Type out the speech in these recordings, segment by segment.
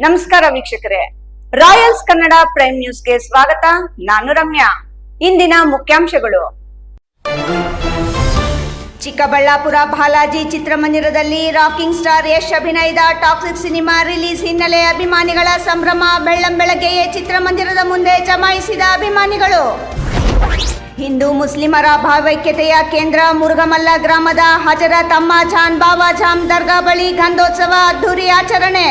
ನಮಸ್ಕಾರ ವೀಕ್ಷಕರೇ, Royals Kannada prime ನ್ಯೂಸ್ಗೆ ಸ್ವಾಗತ. ನಾನು ರಮ್ಯಾ. ಇಂದಿನ ಮುಖ್ಯಾಂಶಗಳು. ಚಿಕ್ಕಬಳ್ಳಾಪುರ ಬಾಲಾಜಿ ಚಿತ್ರಮಂದಿರದಲ್ಲಿ ರಾಕಿಂಗ್ ಸ್ಟಾರ್ ಯಶ್ ಅಭಿನಯದ ಟಾಕ್ಸಿಕ್ ಸಿನಿಮಾ ರಿಲೀಸ್ ಹಿನ್ನೆಲೆ ಅಭಿಮಾನಿಗಳ ಸಂಭ್ರಮ. ಬೆಳ್ಳಂಬೆಳಗ್ಗೆಯೇ ಚಿತ್ರಮಂದಿರದ ಮುಂದೆ ಜಮಾಯಿಸಿದ ಅಭಿಮಾನಿಗಳು. ಹಿಂದೂ ಮುಸ್ಲಿಮರ ಭಾವೈಕ್ಯತೆಯ ಕೇಂದ್ರ ಮುರುಗಮಲ್ಲ ಗ್ರಾಮದ ಹಜರತ್ ಅಮ್ಮಾಜಾನ್ ಬಾಬಾಜಾನ್ ದರ್ಗಾ ಬಳಿ ಗಂಧೋತ್ಸವ ಅದ್ದೂರಿ ಆಚರಣೆ.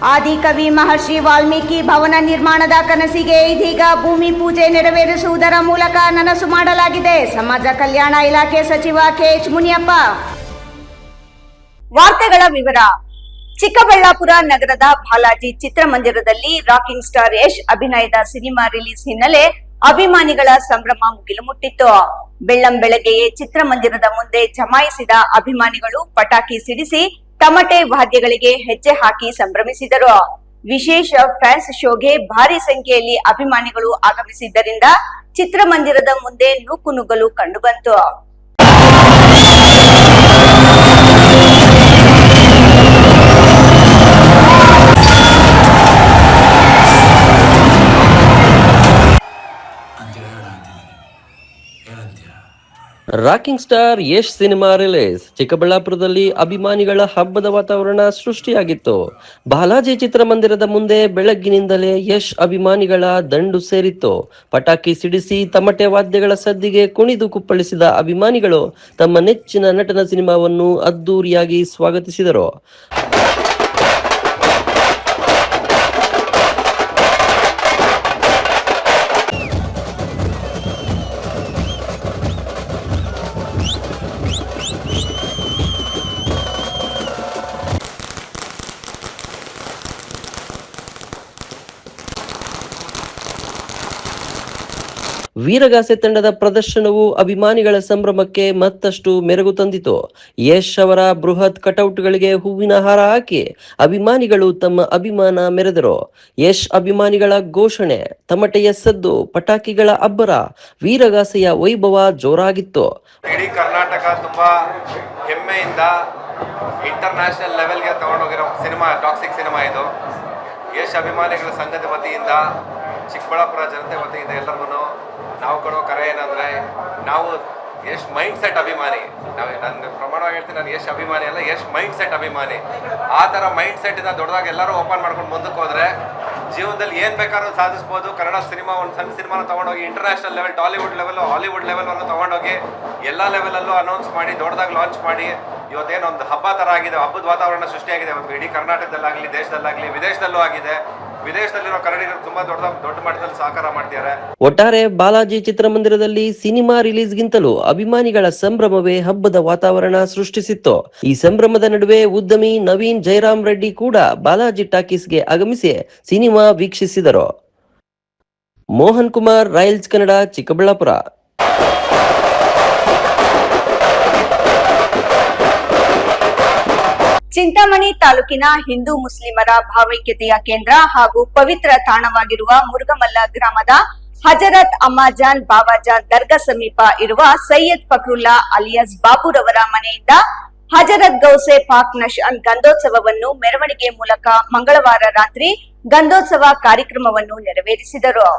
ಆದಿಕವಿ ಮಹರ್ಷಿ ವಾಲ್ಮೀಕಿ ಭವನ ನಿರ್ಮಾಣದ ಕನಸಿಗೆ ಇದೀಗ ಭೂಮಿ ಪೂಜೆ ನೆರವೇರಿಸುವುದರ ಮೂಲಕ ನನಸು ಮಾಡಲಾಗಿದೆ. ಸಮಾಜ ಕಲ್ಯಾಣ ಇಲಾಖೆ ಸಚಿವ ಕೆಎಚ್ ಮುನಿಯಪ್ಪ. ವಾರ್ತೆಗಳ ವಿವರ. ಚಿಕ್ಕಬಳ್ಳಾಪುರ ನಗರದ ಬಾಲಾಜಿ ಚಿತ್ರಮಂದಿರದಲ್ಲಿ ರಾಕಿಂಗ್ ಸ್ಟಾರ್ ಯಶ್ ಅಭಿನಯದ ಸಿನಿಮಾ ರಿಲೀಸ್ ಹಿನ್ನೆಲೆ ಅಭಿಮಾನಿಗಳ ಸಂಭ್ರಮ ಮುಗಿಲು ಮುಟ್ಟಿತ್ತು. ಬೆಳ್ಳಂಬೆಳಗ್ಗೆಯೇ ಚಿತ್ರಮಂದಿರದ ಮುಂದೆ ಜಮಾಯಿಸಿದ ಅಭಿಮಾನಿಗಳು ಪಟಾಕಿ ಸಿಡಿಸಿ ತಮಟೆ ವಾದ್ಯಗಳಿಗೆ ಹೆಜ್ಜೆ ಹಾಕಿ ಸಂಭ್ರಮಿಸಿದರು. ವಿಶೇಷ ಫ್ಯಾನ್ಸ್ ಶೋಗೆ ಭಾರಿ ಸಂಖ್ಯೆಯಲ್ಲಿ ಅಭಿಮಾನಿಗಳು ಆಗಮಿಸಿದ್ದರಿಂದ ಚಿತ್ರಮಂದಿರದ ಮುಂದೆ ನೂಕುನುಗ್ಗಲು ಕಂಡುಬಂತು. Rocking star Yash cinema release. ಚಿಕ್ಕಬಳ್ಳಾಪುರದಲ್ಲಿ ಅಭಿಮಾನಿಗಳ ಹಬ್ಬದ ವಾತಾವರಣ ಸೃಷ್ಟಿಯಾಗಿತ್ತು. ಬಾಲಾಜಿ ಚಿತ್ರಮಂದಿರದ ಮುಂದೆ ಬೆಳಗ್ಗಿನಿಂದಲೇ ಯಶ್ ಅಭಿಮಾನಿಗಳ ದಂಡು ಸೇರಿತ್ತು. ಪಟಾಕಿ ಸಿಡಿಸಿ ತಮಟೆ ವಾದ್ಯಗಳ ಸದ್ದಿಗೆ ಕುಣಿದು ಕುಪ್ಪಳಿಸಿದ ಅಭಿಮಾನಿಗಳು ತಮ್ಮ ನೆಚ್ಚಿನ ನಟನ ಸಿನಿಮಾವನ್ನು ಅದ್ದೂರಿಯಾಗಿ ಸ್ವಾಗತಿಸಿದರು. ವೀರಗಾಸೆ ತಂಡದ ಪ್ರದರ್ಶನವು ಅಭಿಮಾನಿಗಳ ಸಂಭ್ರಮಕ್ಕೆ ಮತ್ತಷ್ಟು ಮೆರುಗು ತಂದಿತು. ಯಶ್ ಅವರ ಬೃಹತ್ ಕಟೌಟ್ಗಳಿಗೆ ಹೂವಿನ ಹಾರ ಹಾಕಿ ಅಭಿಮಾನಿಗಳು ತಮ್ಮ ಅಭಿಮಾನ ಮೆರೆದರು. ಯಶ್ ಅಭಿಮಾನಿಗಳ ಘೋಷಣೆ, ತಮಟೆಯ ಸದ್ದು, ಪಟಾಕಿಗಳ ಅಬ್ಬರ, ವೀರಗಾಸೆಯ ವೈಭವ ಜೋರಾಗಿತ್ತು. ಇಡೀ ಕರ್ನಾಟಕ ತುಂಬಾ ಹೆಮ್ಮೆಯಿಂದ ಇಂಟರ್ನ್ಯಾಷನಲ್ ಲೆವೆಲ್ಗೆ ತಗೊಂಡೋಗಿರೋ ಸಿನಿಮಾ ಟಾಕ್ಸಿಕ್ ಸಿನಿಮಾ ಇದು. ಯಶ್ ಅಭಿಮಾನಿಗಳ ಸಂಘದ ವತಿಯಿಂದ, ಚಿಕ್ಕಬಳ್ಳಾಪುರ ಜನತೆ ವತಿಯಿಂದ ಎಲ್ಲರಿಗೂ ನಾವು ಕೊಡೋ ಕರೆ ಏನಂದರೆ, ನಾವು ಯಶ್ ಮೈಂಡ್ ಸೆಟ್ ಅಭಿಮಾನಿ. ನಾನು ಪ್ರಮಾಣವಾಗಿ ಹೇಳ್ತೀನಿ, ನಾನು ಯಶ್ ಅಭಿಮಾನಿ ಅಲ್ಲ, ಯಶ್ ಮೈಂಡ್ ಸೆಟ್ ಅಭಿಮಾನಿ. ಆ ಥರ ಮೈಂಡ್ ಸೆಟ್ಟಿಂದ ದೊಡ್ಡದಾಗಿ ಎಲ್ಲರೂ ಓಪನ್ ಮಾಡ್ಕೊಂಡು ಮುಂದಕ್ಕೆ ಹೋದರೆ ಜೀವನದಲ್ಲಿ ಏನು ಬೇಕಾದ್ರೂ ಸಾಧಿಸ್ಬೋದು. ಕನ್ನಡ ಸಿನಿಮಾ ಒಂದು ಸಣ್ಣ ಸಿನಿಮಾನ ತೊಗೊಂಡೋಗಿ international level, Tollywood level, Hollywood ಲೆವೆಲ್ವರೆಗೂ ತೊಗೊಂಡೋಗಿ ಎಲ್ಲ ಲೆವೆಲಲ್ಲೂ ಅನೌನ್ಸ್ ಮಾಡಿ ದೊಡ್ಡದಾಗಿ ಲಾಂಚ್ ಮಾಡಿ ಇವತ್ತೇನೊಂದು ಹಬ್ಬ ಥರ ಆಗಿದೆ, ಹಬ್ಬದ ವಾತಾವರಣ ಸೃಷ್ಟಿಯಾಗಿದೆ. ಇವತ್ತು ಇಡೀ ಕರ್ನಾಟಕದಲ್ಲಾಗಲಿ, ದೇಶದಲ್ಲಾಗಲಿ, ವಿದೇಶದಲ್ಲೂ ಆಗಿದೆ. ವಿದೇಶದಲ್ಲಿರೋ ಕನ್ನಡಿಗರು ತುಂಬಾ ದೊಡ್ಡ ಮಟ್ಟದಲ್ಲಿ ಸಹಕಾರ ಮಾಡ್ತಿದ್ದಾರೆ. ಒಟ್ಟಾರೆ ಬಾಲಾಜಿ ಚಿತ್ರಮಂದಿರದಲ್ಲಿ ಸಿನಿಮಾ ರಿಲೀಸ್ಗಿಂತಲೂ ಅಭಿಮಾನಿಗಳ ಸಂಭ್ರಮವೇ ಹಬ್ಬದ ವಾತಾವರಣ ಸೃಷ್ಟಿಸಿತ್ತು. ಈ ಸಂಭ್ರಮದ ನಡುವೆ ಉದ್ಯಮಿ ನವೀನ್ ಜಯರಾಮ್ ರೆಡ್ಡಿ ಕೂಡ ಬಾಲಾಜಿ ಟಾಕೀಸ್ಗೆ ಆಗಮಿಸಿ ಸಿನಿಮಾ ವೀಕ್ಷಿಸಿದರು. ಮೋಹನ್ ಕುಮಾರ್, ರಾಯಲ್ಸ್ ಕನ್ನಡ, ಚಿಕ್ಕಬಳ್ಳಾಪುರ. ಚಿಂತಾಮಣಿ ತಾಲೂಕಿನ ಹಿಂದೂ ಮುಸ್ಲಿಮರ ಭಾವೈಕ್ಯತೆಯ ಕೇಂದ್ರ ಹಾಗೂ ಪವಿತ್ರ ತಾಣವಾಗಿರುವ ಮುರುಗಮಲ್ಲ ಗ್ರಾಮದ ಹಜರತ್ ಅಮ್ಮಾಜಾನ್ ಬಾಬಾಜಾನ್ ದರ್ಗಾ ಸಮೀಪ ಇರುವ ಸೈಯದ್ ಫಕ್ರುಲ್ಲಾ ಅಲಿಯಾಸ್ ಬಾಬುರವರ ಮನೆಯಿಂದ ಹಜರತ್ ಗೌಸೆ ಪಾಕ್ ನಶಾನ್ ಗಂಧೋತ್ಸವವನ್ನು ಮೆರವಣಿಗೆ ಮೂಲಕ ಮಂಗಳವಾರ ರಾತ್ರಿ ಗಂಧೋತ್ಸವ ಕಾರ್ಯಕ್ರಮವನ್ನು ನೆರವೇರಿಸಿದರು.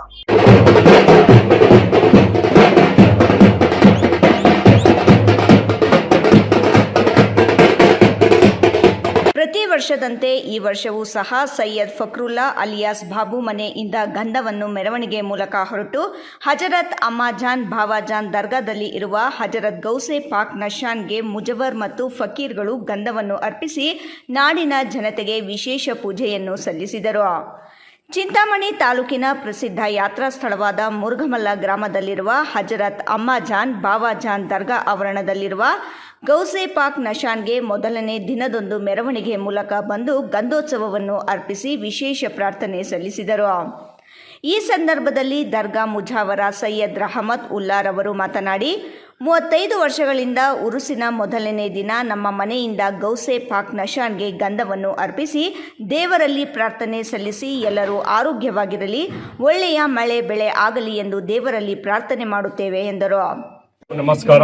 ಪ್ರತಿ ವರ್ಷದಂತೆ ಈ ವರ್ಷವೂ ಸಹ ಸೈಯದ್ ಫಕ್ರುಲ್ಲಾ ಅಲಿಯಾಸ್ ಬಾಬು ಮನೆಯಿಂದ ಗಂಧವನ್ನು ಮೆರವಣಿಗೆ ಮೂಲಕ ಹೊರಟು ಹಜರತ್ ಅಮ್ಮಾಜಾನ್ ಬಾಬಾಜಾನ್ ದರ್ಗಾದಲ್ಲಿ ಇರುವ ಹಜರತ್ ಗೌಸೆ ಪಾಕ್ ನಶಾನ್ಗೆ ಮುಜವರ್ ಮತ್ತು ಫಕೀರ್ಗಳು ಗಂಧವನ್ನು ಅರ್ಪಿಸಿ ನಾಡಿನ ಜನತೆಗೆ ವಿಶೇಷ ಪೂಜೆಯನ್ನು ಸಲ್ಲಿಸಿದರು. ಚಿಂತಾಮಣಿ ತಾಲೂಕಿನ ಪ್ರಸಿದ್ಧ ಯಾತ್ರಾ ಸ್ಥಳವಾದ ಮುರುಗಮಲ್ಲ ಗ್ರಾಮದಲ್ಲಿರುವ ಹಜರತ್ ಅಮ್ಮಾಜಾನ್ ಬಾಬಾಜಾನ್ ದರ್ಗಾ ಆವರಣದಲ್ಲಿರುವ ಗೌಸೆ ಪಾಕ್ ನಶಾನ್ಗೆ ಮೊದಲನೇ ದಿನದಂದು ಮೆರವಣಿಗೆ ಮೂಲಕ ಬಂದು ಗಂಧೋತ್ಸವವನ್ನು ಅರ್ಪಿಸಿ ವಿಶೇಷ ಪ್ರಾರ್ಥನೆ ಸಲ್ಲಿಸಿದರು. ಈ ಸಂದರ್ಭದಲ್ಲಿ ದರ್ಗಾ ಮುಜಾವರ ಸೈಯದ್ ರಹಮತ್ ಉಲ್ಲಾರವರು ಮಾತನಾಡಿ, 35 ವರ್ಷಗಳಿಂದ ಉರುಸಿನ ಮೊದಲನೇ ದಿನ ನಮ್ಮ ಮನೆಯಿಂದ ಗೌಸೆ ಪಾಕ್ ನಶಾನ್ಗೆ ಗಂಧವನ್ನು ಅರ್ಪಿಸಿ ದೇವರಲ್ಲಿ ಪ್ರಾರ್ಥನೆ ಸಲ್ಲಿಸಿ ಎಲ್ಲರೂ ಆರೋಗ್ಯವಾಗಿರಲಿ, ಒಳ್ಳೆಯ ಮಳೆ ಬೆಳೆ ಆಗಲಿ ಎಂದು ದೇವರಲ್ಲಿ ಪ್ರಾರ್ಥನೆ ಮಾಡುತ್ತೇವೆ ಎಂದರು. ನಮಸ್ಕಾರ.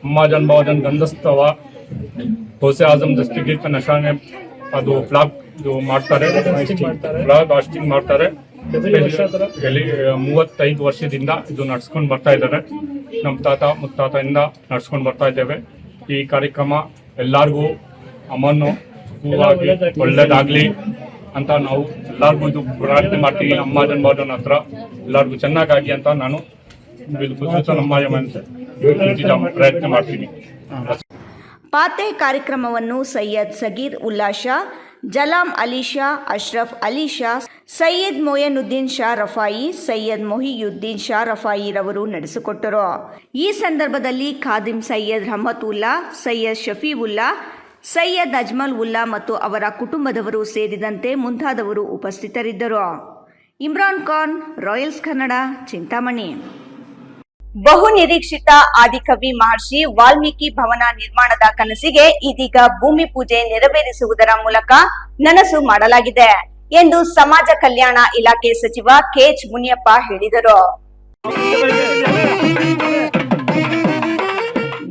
ಅಮ್ಮಾಜಾನ್ ಬಾಬಾಜಾನ್ ಗಂಧೋತ್ಸವ ಗೌಸೆ ಆಜಮ್ ದಸ್ತಗೀರ್ ನಶಾನ್ ಅದು ಫ್ಲಾಗ್ ಇದು ಮಾಡ್ತಾರೆ, ಬ್ಲಾಗ್ ಹಾಸ್ಟಿಂಗ್ ಮಾಡ್ತಾರೆ. 35 ವರ್ಷದಿಂದ ಇದು ನಡ್ಸ್ಕೊಂಡು ಬರ್ತಾ ಇದ್ದಾರೆ. ನಮ್ಮ ತಾತ ಮುತ್ತಾತೆಯಿಂದ ನಡ್ಸ್ಕೊಂಡು ಬರ್ತಾ ಇದ್ದೇವೆ. ಈ ಕಾರ್ಯಕ್ರಮ ಎಲ್ಲರಿಗೂ ಅಮ್ಮನ್ನು ಸುಖವಾಗಿ ಒಳ್ಳೇದಾಗ್ಲಿ ಅಂತ ನಾವು ಎಲ್ಲರಿಗೂ ಇದು ಪ್ರಾರ್ಥನೆ ಮಾಡ್ತೀವಿ. ಅಮ್ಮ ಜನ್ಮದಿನ ಹತ್ರ ಎಲ್ಲರಿಗೂ ಚೆನ್ನಾಗಾಗಿ ಅಂತ ನಾನು ಪ್ರಯತ್ನ ಮಾಡ್ತೀನಿ. ಪಾತೆ ಕಾರ್ಯಕ್ರಮವನ್ನು ಸೈಯದ್ ಸಗೀರ್ ಉಲ್ಲಾ ಶಾ, ಜಲಾಂ ಅಲಿ ಶಾ, ಅಶ್ರಫ್ ಅಲಿ ಶಾ, ಸೈಯದ್ ಮೊಯನುದ್ದೀನ್ ಶಾ ರಫಾಯಿ, ಸೈಯದ್ ಮೊಹಿಯುದ್ದೀನ್ ಶಾ ರಫಾಯಿ ರವರು ನಡೆಸಿಕೊಟ್ಟರು. ಈ ಸಂದರ್ಭದಲ್ಲಿ ಖಾದಿಮ್ ಸೈಯದ್ ರಹಮತುಲ್ಲಾ, ಸೈಯದ್ ಶಫೀವುಲ್ಲಾ, ಸೈಯದ್ ಅಜ್ಮಲ್ ಉಲ್ಲಾ ಮತ್ತು ಅವರ ಕುಟುಂಬದವರು ಸೇರಿದಂತೆ ಮುಂತಾದವರು ಉಪಸ್ಥಿತರಿದ್ದರು. ಇಮ್ರಾನ್ ಖಾನ್, ರಾಯಲ್ಸ್ ಕನ್ನಡ, ಚಿಂತಾಮಣಿ. ಬಹು ನಿರೀಕ್ಷಿತ ಆದಿಕವಿ ಮಹರ್ಷಿ ವಾಲ್ಮೀಕಿ ಭವನ ನಿರ್ಮಾಣದ ಕನಸಿಗೆ ಇದೀಗ ಭೂಮಿ ಪೂಜೆ ನೆರವೇರಿಸುವುದರ ಮೂಲಕ ನನಸು ಮಾಡಲಾಗಿದೆ ಎಂದು ಸಮಾಜ ಕಲ್ಯಾಣ ಇಲಾಖೆ ಸಚಿವ ಕೆಎಚ್ ಮುನಿಯಪ್ಪ ಹೇಳಿದರು.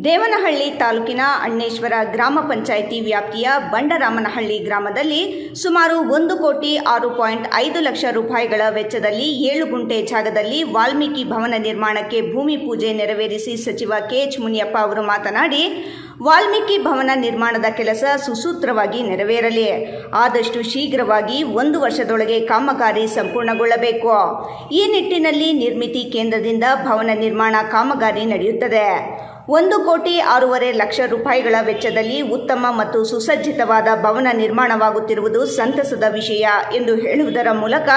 ದೇವನಹಳ್ಳಿ ತಾಲೂಕಿನ ಅಣ್ಣೇಶ್ವರ ಗ್ರಾಮ ಪಂಚಾಯಿತಿ ವ್ಯಾಪ್ತಿಯ ಬಂಡರಾಮನಹಳ್ಳಿ ಗ್ರಾಮದಲ್ಲಿ ಸುಮಾರು 1,06.5 ಲಕ್ಷ ರೂಪಾಯಿಗಳ ವೆಚ್ಚದಲ್ಲಿ 7 ಗುಂಟೆ ಜಾಗದಲ್ಲಿ ವಾಲ್ಮೀಕಿ ಭವನ ನಿರ್ಮಾಣಕ್ಕೆ ಭೂಮಿ ಪೂಜೆ ನೆರವೇರಿಸಿ ಸಚಿವ ಕೆಎಚ್ ಮುನಿಯಪ್ಪ ಅವರು ಮಾತನಾಡಿ, ವಾಲ್ಮೀಕಿ ಭವನ ನಿರ್ಮಾಣದ ಕೆಲಸ ಸುಸೂತ್ರವಾಗಿ ನೆರವೇರಲಿ. ಆದಷ್ಟು ಶೀಘ್ರವಾಗಿ 1 ವರ್ಷದೊಳಗೆ ಕಾಮಗಾರಿ ಸಂಪೂರ್ಣಗೊಳ್ಳಬೇಕು. ಈ ನಿಟ್ಟಿನಲ್ಲಿ ನಿರ್ಮಿತಿ ಕೇಂದ್ರದಿಂದ ಭವನ ನಿರ್ಮಾಣ ಕಾಮಗಾರಿ ನಡೆಯುತ್ತದೆ. 1,06.5 ಲಕ್ಷ ರೂಪಾಯಿಗಳ ವೆಚ್ಚದಲ್ಲಿ ಉತ್ತಮ ಮತ್ತು ಸುಸಜ್ಜಿತವಾದ ಭವನ ನಿರ್ಮಾಣವಾಗುತ್ತಿರುವುದು ಸಂತಸದ ವಿಷಯ ಎಂದು ಹೇಳುವುದರ ಮೂಲಕ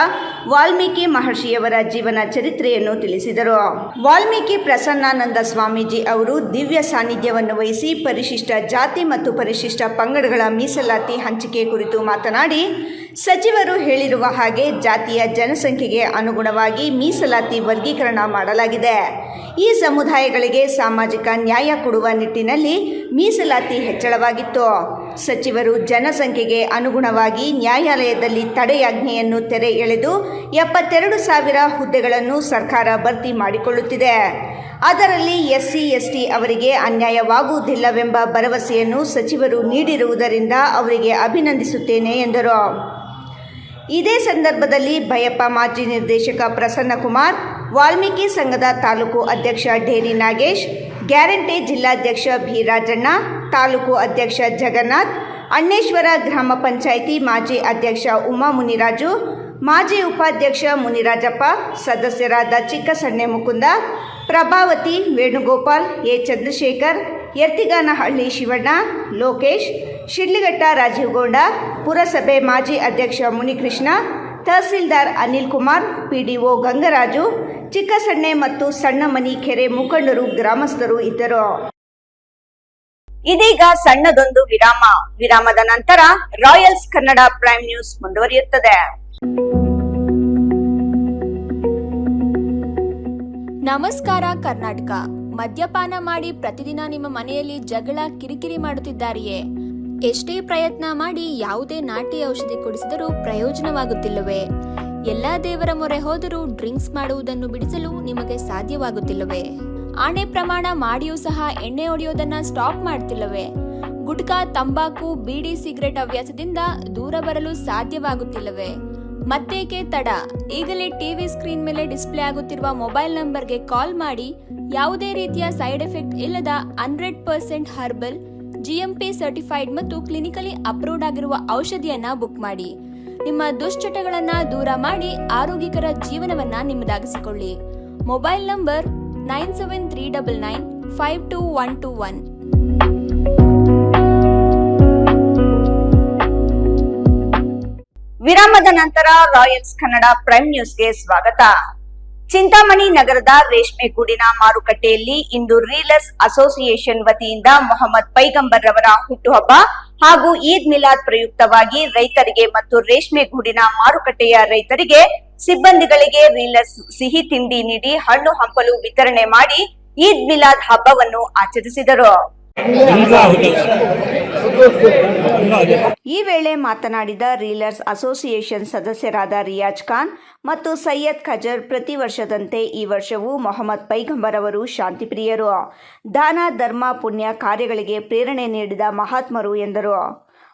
ವಾಲ್ಮೀಕಿ ಮಹರ್ಷಿಯವರ ಜೀವನ ಚರಿತ್ರೆಯನ್ನು ತಿಳಿಸಿದರು. ವಾಲ್ಮೀಕಿ ಪ್ರಸನ್ನಾನಂದ ಸ್ವಾಮೀಜಿ ಅವರು ದಿವ್ಯ ಸಾನ್ನಿಧ್ಯವನ್ನು ವಹಿಸಿ ಪರಿಶಿಷ್ಟ ಜಾತಿ ಮತ್ತು ಪರಿಶಿಷ್ಟ ಪಂಗಡಗಳ ಮೀಸಲಾತಿ ಹಂಚಿಕೆ ಕುರಿತು ಮಾತನಾಡಿ, ಸಚಿವರು ಹೇಳಿರುವ ಹಾಗೆ ಜಾತಿಯ ಜನಸಂಖ್ಯೆಗೆ ಅನುಗುಣವಾಗಿ ಮೀಸಲಾತಿ ವರ್ಗೀಕರಣ ಮಾಡಲಾಗಿದೆ. ಈ ಸಮುದಾಯಗಳಿಗೆ ಸಾಮಾಜಿಕ ನ್ಯಾಯ ಕೊಡುವ ನಿಟ್ಟಿನಲ್ಲಿ ಮೀಸಲಾತಿ ಹೆಚ್ಚಳವಾಗಿತ್ತು. ಸಚಿವರು ಜನಸಂಖ್ಯೆಗೆ ಅನುಗುಣವಾಗಿ ನ್ಯಾಯಾಲಯದಲ್ಲಿ ತಡೆಯಾಜ್ಞೆಯನ್ನು ತೆರೆ ಎಳೆದು 72,000 ಹುದ್ದೆಗಳನ್ನು ಸರ್ಕಾರ ಭರ್ತಿ ಮಾಡಿಕೊಳ್ಳುತ್ತಿದೆ. ಅದರಲ್ಲಿ SC ST ಅವರಿಗೆ ಅನ್ಯಾಯವಾಗುವುದಿಲ್ಲವೆಂಬ ಭರವಸೆಯನ್ನು ಸಚಿವರು ನೀಡಿರುವುದರಿಂದ ಅವರಿಗೆ ಅಭಿನಂದಿಸುತ್ತೇನೆ ಎಂದರು. ಇದೇ ಸಂದರ್ಭದಲ್ಲಿ ಬಯಪ್ಪ ಮಾಜಿ ನಿರ್ದೇಶಕ ಪ್ರಸನ್ನಕುಮಾರ್, ವಾಲ್ಮೀಕಿ ಸಂಘದ ತಾಲೂಕು ಅಧ್ಯಕ್ಷ ಡೇರಿ ನಾಗೇಶ್, ಗ್ಯಾರಂಟಿ ಜಿಲ್ಲಾಧ್ಯಕ್ಷ ಬಿ ರಾಜಣ್ಣ, ತಾಲೂಕು ಅಧ್ಯಕ್ಷ ಜಗನ್ನಾಥ್, ಅಣ್ಣೇಶ್ವರ ಗ್ರಾಮ ಪಂಚಾಯಿತಿ ಮಾಜಿ ಅಧ್ಯಕ್ಷ ಉಮಾ ಮುನಿರಾಜು, ಮಾಜಿ ಉಪಾಧ್ಯಕ್ಷ ಮುನಿರಾಜಪ್ಪ, ಸದಸ್ಯರಾದ ಚಿಕ್ಕಸಣ್ಣೆ ಮುಕುಂದ, ಪ್ರಭಾವತಿ, ವೇಣುಗೋಪಾಲ್, ಎ ಚಂದ್ರಶೇಖರ್, ಯರ್ತಿಗಾನಹಳ್ಳಿ ಶಿವಣ್ಣ, ಲೋಕೇಶ್, ಶಿಡ್ಲಘಟ್ಟ ರಾಜೀವ್ ಗೌಡ, ಪುರಸಭೆ ಮಾಜಿ ಅಧ್ಯಕ್ಷ ಮುನಿಕೃಷ್ಣ, ತಹಸೀಲ್ದಾರ್ ಅನಿಲ್ ಕುಮಾರ್, PDO ಗಂಗರಾಜು, ಚಿಕ್ಕಸಣ್ಣೆ ಮತ್ತು ಸಣ್ಣಮನಿ ಕೆರೆ ಮುಖಂಡರು, ಗ್ರಾಮಸ್ಥರು ಇದ್ದರು. ಇದೀಗ ಸಣ್ಣದೊಂದು ವಿರಾಮ. ವಿರಾಮದ ನಂತರ ರಾಯಲ್ಸ್ ಕನ್ನಡ ಪ್ರೈಮ್ ನ್ಯೂಸ್ ಮುಂದುವರಿಯುತ್ತದೆ. ನಮಸ್ಕಾರ ಕರ್ನಾಟಕ. ಮದ್ಯಪಾನ ಮಾಡಿ ಪ್ರತಿದಿನ ನಿಮ್ಮ ಮನೆಯಲ್ಲಿ ಜಗಳ, ಕಿರಿಕಿರಿ ಮಾಡುತ್ತಿದ್ದಾರೆಯೇ? ಎಷ್ಟೇ ಪ್ರಯತ್ನ ಮಾಡಿ ಯಾವುದೇ ನಾಟಿ ಔಷಧಿ ಕೊಡಿಸಿದರೂ ಪ್ರಯೋಜನವಾಗುತ್ತಿಲ್ಲವೇ? ಎಲ್ಲಾ ದೇವರ ಮೊರೆ ಹೋದರೂ ಡ್ರಿಂಕ್ಸ್ ಮಾಡುವುದನ್ನು ಬಿಡಿಸಲು ನಿಮಗೆ ಸಾಧ್ಯವಾಗುತ್ತಿಲ್ಲವೇ? ಆಣೆ ಪ್ರಮಾಣ ಮಾಡಿಯೂ ಸಹ ಎಣ್ಣೆ ಹೊಡೆಯೋದನ್ನ ಸ್ಟಾಪ್ ಮಾಡ್ತಿಲ್ಲವೇ? ಗುಟ್ಕಾ, ತಂಬಾಕು, ಬೀಡಿ, ಸಿಗರೆಟ್ ಹವ್ಯಾಸದಿಂದ ದೂರ ಬರಲು ಸಾಧ್ಯವಾಗುತ್ತಿಲ್ಲವೇ? ಮತ್ತೇಕೆ ತಡ? ಈಗಲೇ ಟಿವಿ ಸ್ಕ್ರೀನ್ ಮೇಲೆ ಡಿಸ್ಪ್ಲೇ ಆಗುತ್ತಿರುವ ಮೊಬೈಲ್ ನಂಬರ್ಗೆ ಕಾಲ್ ಮಾಡಿ ಯಾವುದೇ ರೀತಿಯ ಸೈಡ್ ಎಫೆಕ್ಟ್ ಇಲ್ಲದ 100% ಹರ್ಬಲ್, GMP ಸರ್ಟಿಫೈಡ್ ಮತ್ತು ಕ್ಲಿನಿಕಲಿ ಅಪ್ರೂವ್ಡ್ ಆಗಿರುವ ಔಷಧಿಯನ್ನ ಬುಕ್ ಮಾಡಿ. ನಿಮ್ಮ ದುಶ್ಚಟಗಳನ್ನ ದೂರ ಮಾಡಿ ಆರೋಗ್ಯಕರ ಜೀವನವನ್ನ ನಿಮ್ಮದಾಗಿಸಿಕೊಳ್ಳಿ. Mobile number 9739952121. ವಿರಾಮದ ನಂತರ ರಾಯಲ್ಸ್ ಕನ್ನಡ ಪ್ರೈಮ್ ನ್ಯೂಸ್ಗೆ ಸ್ವಾಗತ. ಚಿಂತಾಮಣಿ ನಗರದ ರೇಷ್ಮೆ ಗೂಡಿನ ಮಾರುಕಟ್ಟೆಯಲ್ಲಿ ಇಂದು ರೀಲರ್ಸ್ ಅಸೋಸಿಯೇಷನ್ ವತಿಯಿಂದ ಮೊಹಮ್ಮದ್ ಪೈಗಂಬರ್ ರವರ ಹುಟ್ಟುಹಬ್ಬ ಹಾಗೂ ಈದ್ ಮಿಲಾದ್ ಪ್ರಯುಕ್ತವಾಗಿ ರೈತರಿಗೆ ಮತ್ತು ರೇಷ್ಮೆ ಗೂಡಿನ ಮಾರುಕಟ್ಟೆಯ ರೈತರಿಗೆ, ಸಿಬ್ಬಂದಿಗಳಿಗೆ ರೀಲರ್ಸ್ ಸಿಹಿ ತಿಂಡಿ ನೀಡಿ ಹಣ್ಣು ಹಂಪಲು ವಿತರಣೆ ಮಾಡಿ ಈದ್ ಮಿಲಾದ್ ಹಬ್ಬವನ್ನು ಆಚರಿಸಿದರು. ಈ ವೇಳೆ ಮಾತನಾಡಿದ ರೀಲರ್ಸ್ ಅಸೋಸಿಯೇಷನ್ ಸದಸ್ಯರಾದ ರಿಯಾಜ್ ಖಾನ್ ಮತ್ತು ಸೈಯದ್ ಖಜರ್, ಪ್ರತಿ ವರ್ಷದಂತೆ ಈ ವರ್ಷವೂ ಮೊಹಮ್ಮದ್ ಪೈಗಂಬರ್ ಅವರು ಶಾಂತಿಪ್ರಿಯರು, ದಾನ ಧರ್ಮ ಪುಣ್ಯ ಕಾರ್ಯಗಳಿಗೆ ಪ್ರೇರಣೆ ನೀಡಿದ ಮಹಾತ್ಮರು ಎಂದರು.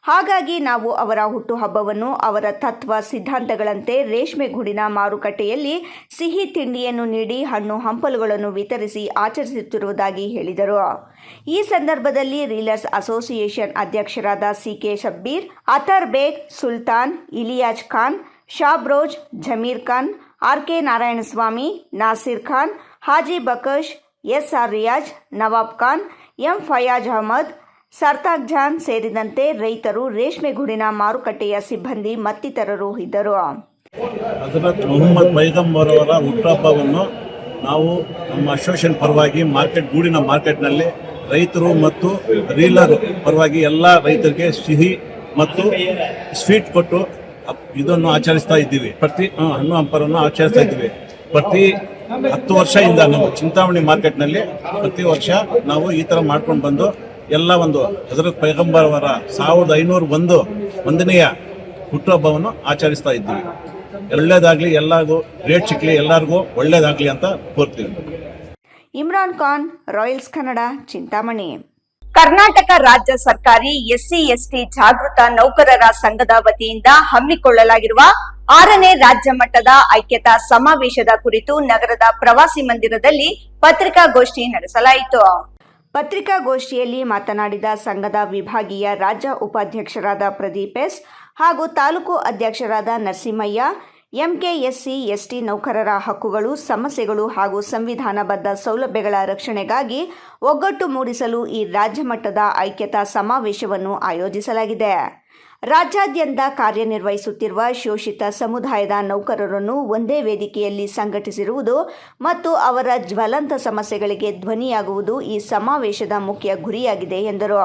ಹಾಗಾಗಿ ನಾವು ಅವರ ಹುಟ್ಟುಹಬ್ಬವನ್ನು ಅವರ ತತ್ವ ಸಿದ್ಧಾಂತಗಳಂತೆ ರೇಷ್ಮೆಗೂಡಿನ ಮಾರುಕಟ್ಟೆಯಲ್ಲಿ ಸಿಹಿ ತಿಂಡಿಯನ್ನು ನೀಡಿ ಹಣ್ಣು ಹಂಪಲುಗಳನ್ನು ವಿತರಿಸಿ ಆಚರಿಸುತ್ತಿರುವುದಾಗಿ ಹೇಳಿದರು. ಈ ಸಂದರ್ಭದಲ್ಲಿ ರೀಲರ್ಸ್ ಅಸೋಸಿಯೇಷನ್ ಅಧ್ಯಕ್ಷರಾದ ಸಿಕೆ ಶಬ್ಬೀರ್, ಅತರ್ ಬೇಗ್, ಸುಲ್ತಾನ್, ಇಲಿಯಾಜ್ ಖಾನ್, ಶಾಬ್ರೋಜ್, ಜಮೀರ್ ಖಾನ್, ಆರ್ಕೆ ನಾರಾಯಣಸ್ವಾಮಿ, ನಾಸಿರ್ ಖಾನ್, ಹಾಜಿ ಬಕಶ್, ಎಸ್ಆರ್ ರಿಯಾಜ್, ನವಾಬ್ ಖಾನ್, ಎಂ ಫಯಾಜ್ ಅಹಮದ್, ಸರ್ತಾಗ್ ಜಾನ್ ಸೇರಿದಂತೆ ರೈತರು, ರೇಷ್ಮೆಗೂಡಿನ ಮಾರುಕಟ್ಟೆಯ ಸಿಬ್ಬಂದಿ ಮತ್ತಿತರರು ಇದ್ದರು. ಹಜರತ್ ಮೊಹಮ್ಮದ್ ಪೈಗಂಬರ್ ಅವರ ಹುಟ್ಟುಹಬ್ಬವನ್ನು ನಾವು ನಮ್ಮ ಅಸೋಸಿಯೇಷನ್ ಪರವಾಗಿ ಗೂಡಿನ ಮಾರ್ಕೆಟ್ನಲ್ಲಿ ರೈತರು ಮತ್ತು ರೀಲರ್ ಪರವಾಗಿ ಎಲ್ಲ ರೈತರಿಗೆ ಸಿಹಿ ಮತ್ತು ಸ್ವೀಟ್ ಕೊಟ್ಟು ಇದನ್ನು ಆಚರಿಸ್ತಾ ಇದ್ದೀವಿ. ಹಣ್ಣು ಹಂಪಲನ್ನು ಆಚರಿಸ್ತಾ ಇದ್ದೀವಿ. ಪ್ರತಿ 10 ವರ್ಷದಿಂದ ನಾವು ಚಿಂತಾಮಣಿ ಮಾರ್ಕೆಟ್ನಲ್ಲಿ ಪ್ರತಿ ವರ್ಷ ನಾವು ಈ ಥರ ಮಾಡ್ಕೊಂಡು ಬಂದು ಎಲ್ಲ ಒಂದು ಹಜರತ್ ಪೈಗಂಬರ್ ಅವರ 1501ನೇ ಹುಟ್ಟುಹಬ್ಬವನ್ನು ಆಚರಿಸ್ತಾ ಇದ್ದೀವಿ. ಒಳ್ಳೇದಾಗಲಿ, ಎಲ್ಲರಿಗೂ ರೇಟ್ ಸಿಕ್ಕಲಿ, ಎಲ್ಲರಿಗೂ ಒಳ್ಳೇದಾಗಲಿ ಅಂತ ಕೋರ್ತೀವಿ. ಇಮ್ರಾನ್ ಖಾನ್, ರಾಯಲ್ಸ್ ಕನ್ನಡ, ಚಿಂತಾಮಣಿ. ಕರ್ನಾಟಕ ರಾಜ್ಯ ಸರ್ಕಾರಿ ಎಸ್ಸಿ/ಎಸ್ಟಿ ಜಾಗೃತ ನೌಕರರ ಸಂಘದ ವತಿಯಿಂದ ಹಮ್ಮಿಕೊಳ್ಳಲಾಗಿರುವ 6ನೇ ರಾಜ್ಯ ಮಟ್ಟದ ಐಕ್ಯತಾ ಸಮಾವೇಶದ ಕುರಿತು ನಗರದ ಪ್ರವಾಸಿ ಮಂದಿರದಲ್ಲಿ ಪತ್ರಿಕಾಗೋಷ್ಠಿ ನಡೆಸಲಾಯಿತು. ಪತ್ರಿಕಾಗೋಷ್ಠಿಯಲ್ಲಿ ಮಾತನಾಡಿದ ಸಂಘದ ವಿಭಾಗೀಯ ರಾಜ್ಯ ಉಪಾಧ್ಯಕ್ಷರಾದ ಪ್ರದೀಪ್ ಎಸ್ ಹಾಗೂ ತಾಲೂಕು ಅಧ್ಯಕ್ಷರಾದ ನರಸಿಂಹಯ್ಯ, ಎಂಕೆಎಸ್ಸಿ/ಎಸ್ಟಿ ನೌಕರರ ಹಕ್ಕುಗಳು, ಸಮಸ್ಯೆಗಳು ಹಾಗೂ ಸಂವಿಧಾನಬದ್ಧ ಸೌಲಭ್ಯಗಳ ರಕ್ಷಣೆಗಾಗಿ ಒಗ್ಗಟ್ಟು ಮೂಡಿಸಲು ಈ ರಾಜ್ಯ ಮಟ್ಟದ ಐಕ್ಯತಾ ಸಮಾವೇಶವನ್ನು ಆಯೋಜಿಸಲಾಗಿದೆ. ರಾಜ್ಯಾದ್ಯಂತ ಕಾರ್ಯನಿರ್ವಹಿಸುತ್ತಿರುವ ಶೋಷಿತ ಸಮುದಾಯದ ನೌಕರರನ್ನು ಒಂದೇ ವೇದಿಕೆಯಲ್ಲಿ ಸಂಘಟಿಸಿರುವುದು ಮತ್ತು ಅವರ ಜ್ವಲಂತ ಸಮಸ್ಯೆಗಳಿಗೆ ಧ್ವನಿಯಾಗುವುದು ಈ ಸಮಾವೇಶದ ಮುಖ್ಯ ಗುರಿಯಾಗಿದೆ ಎಂದರು.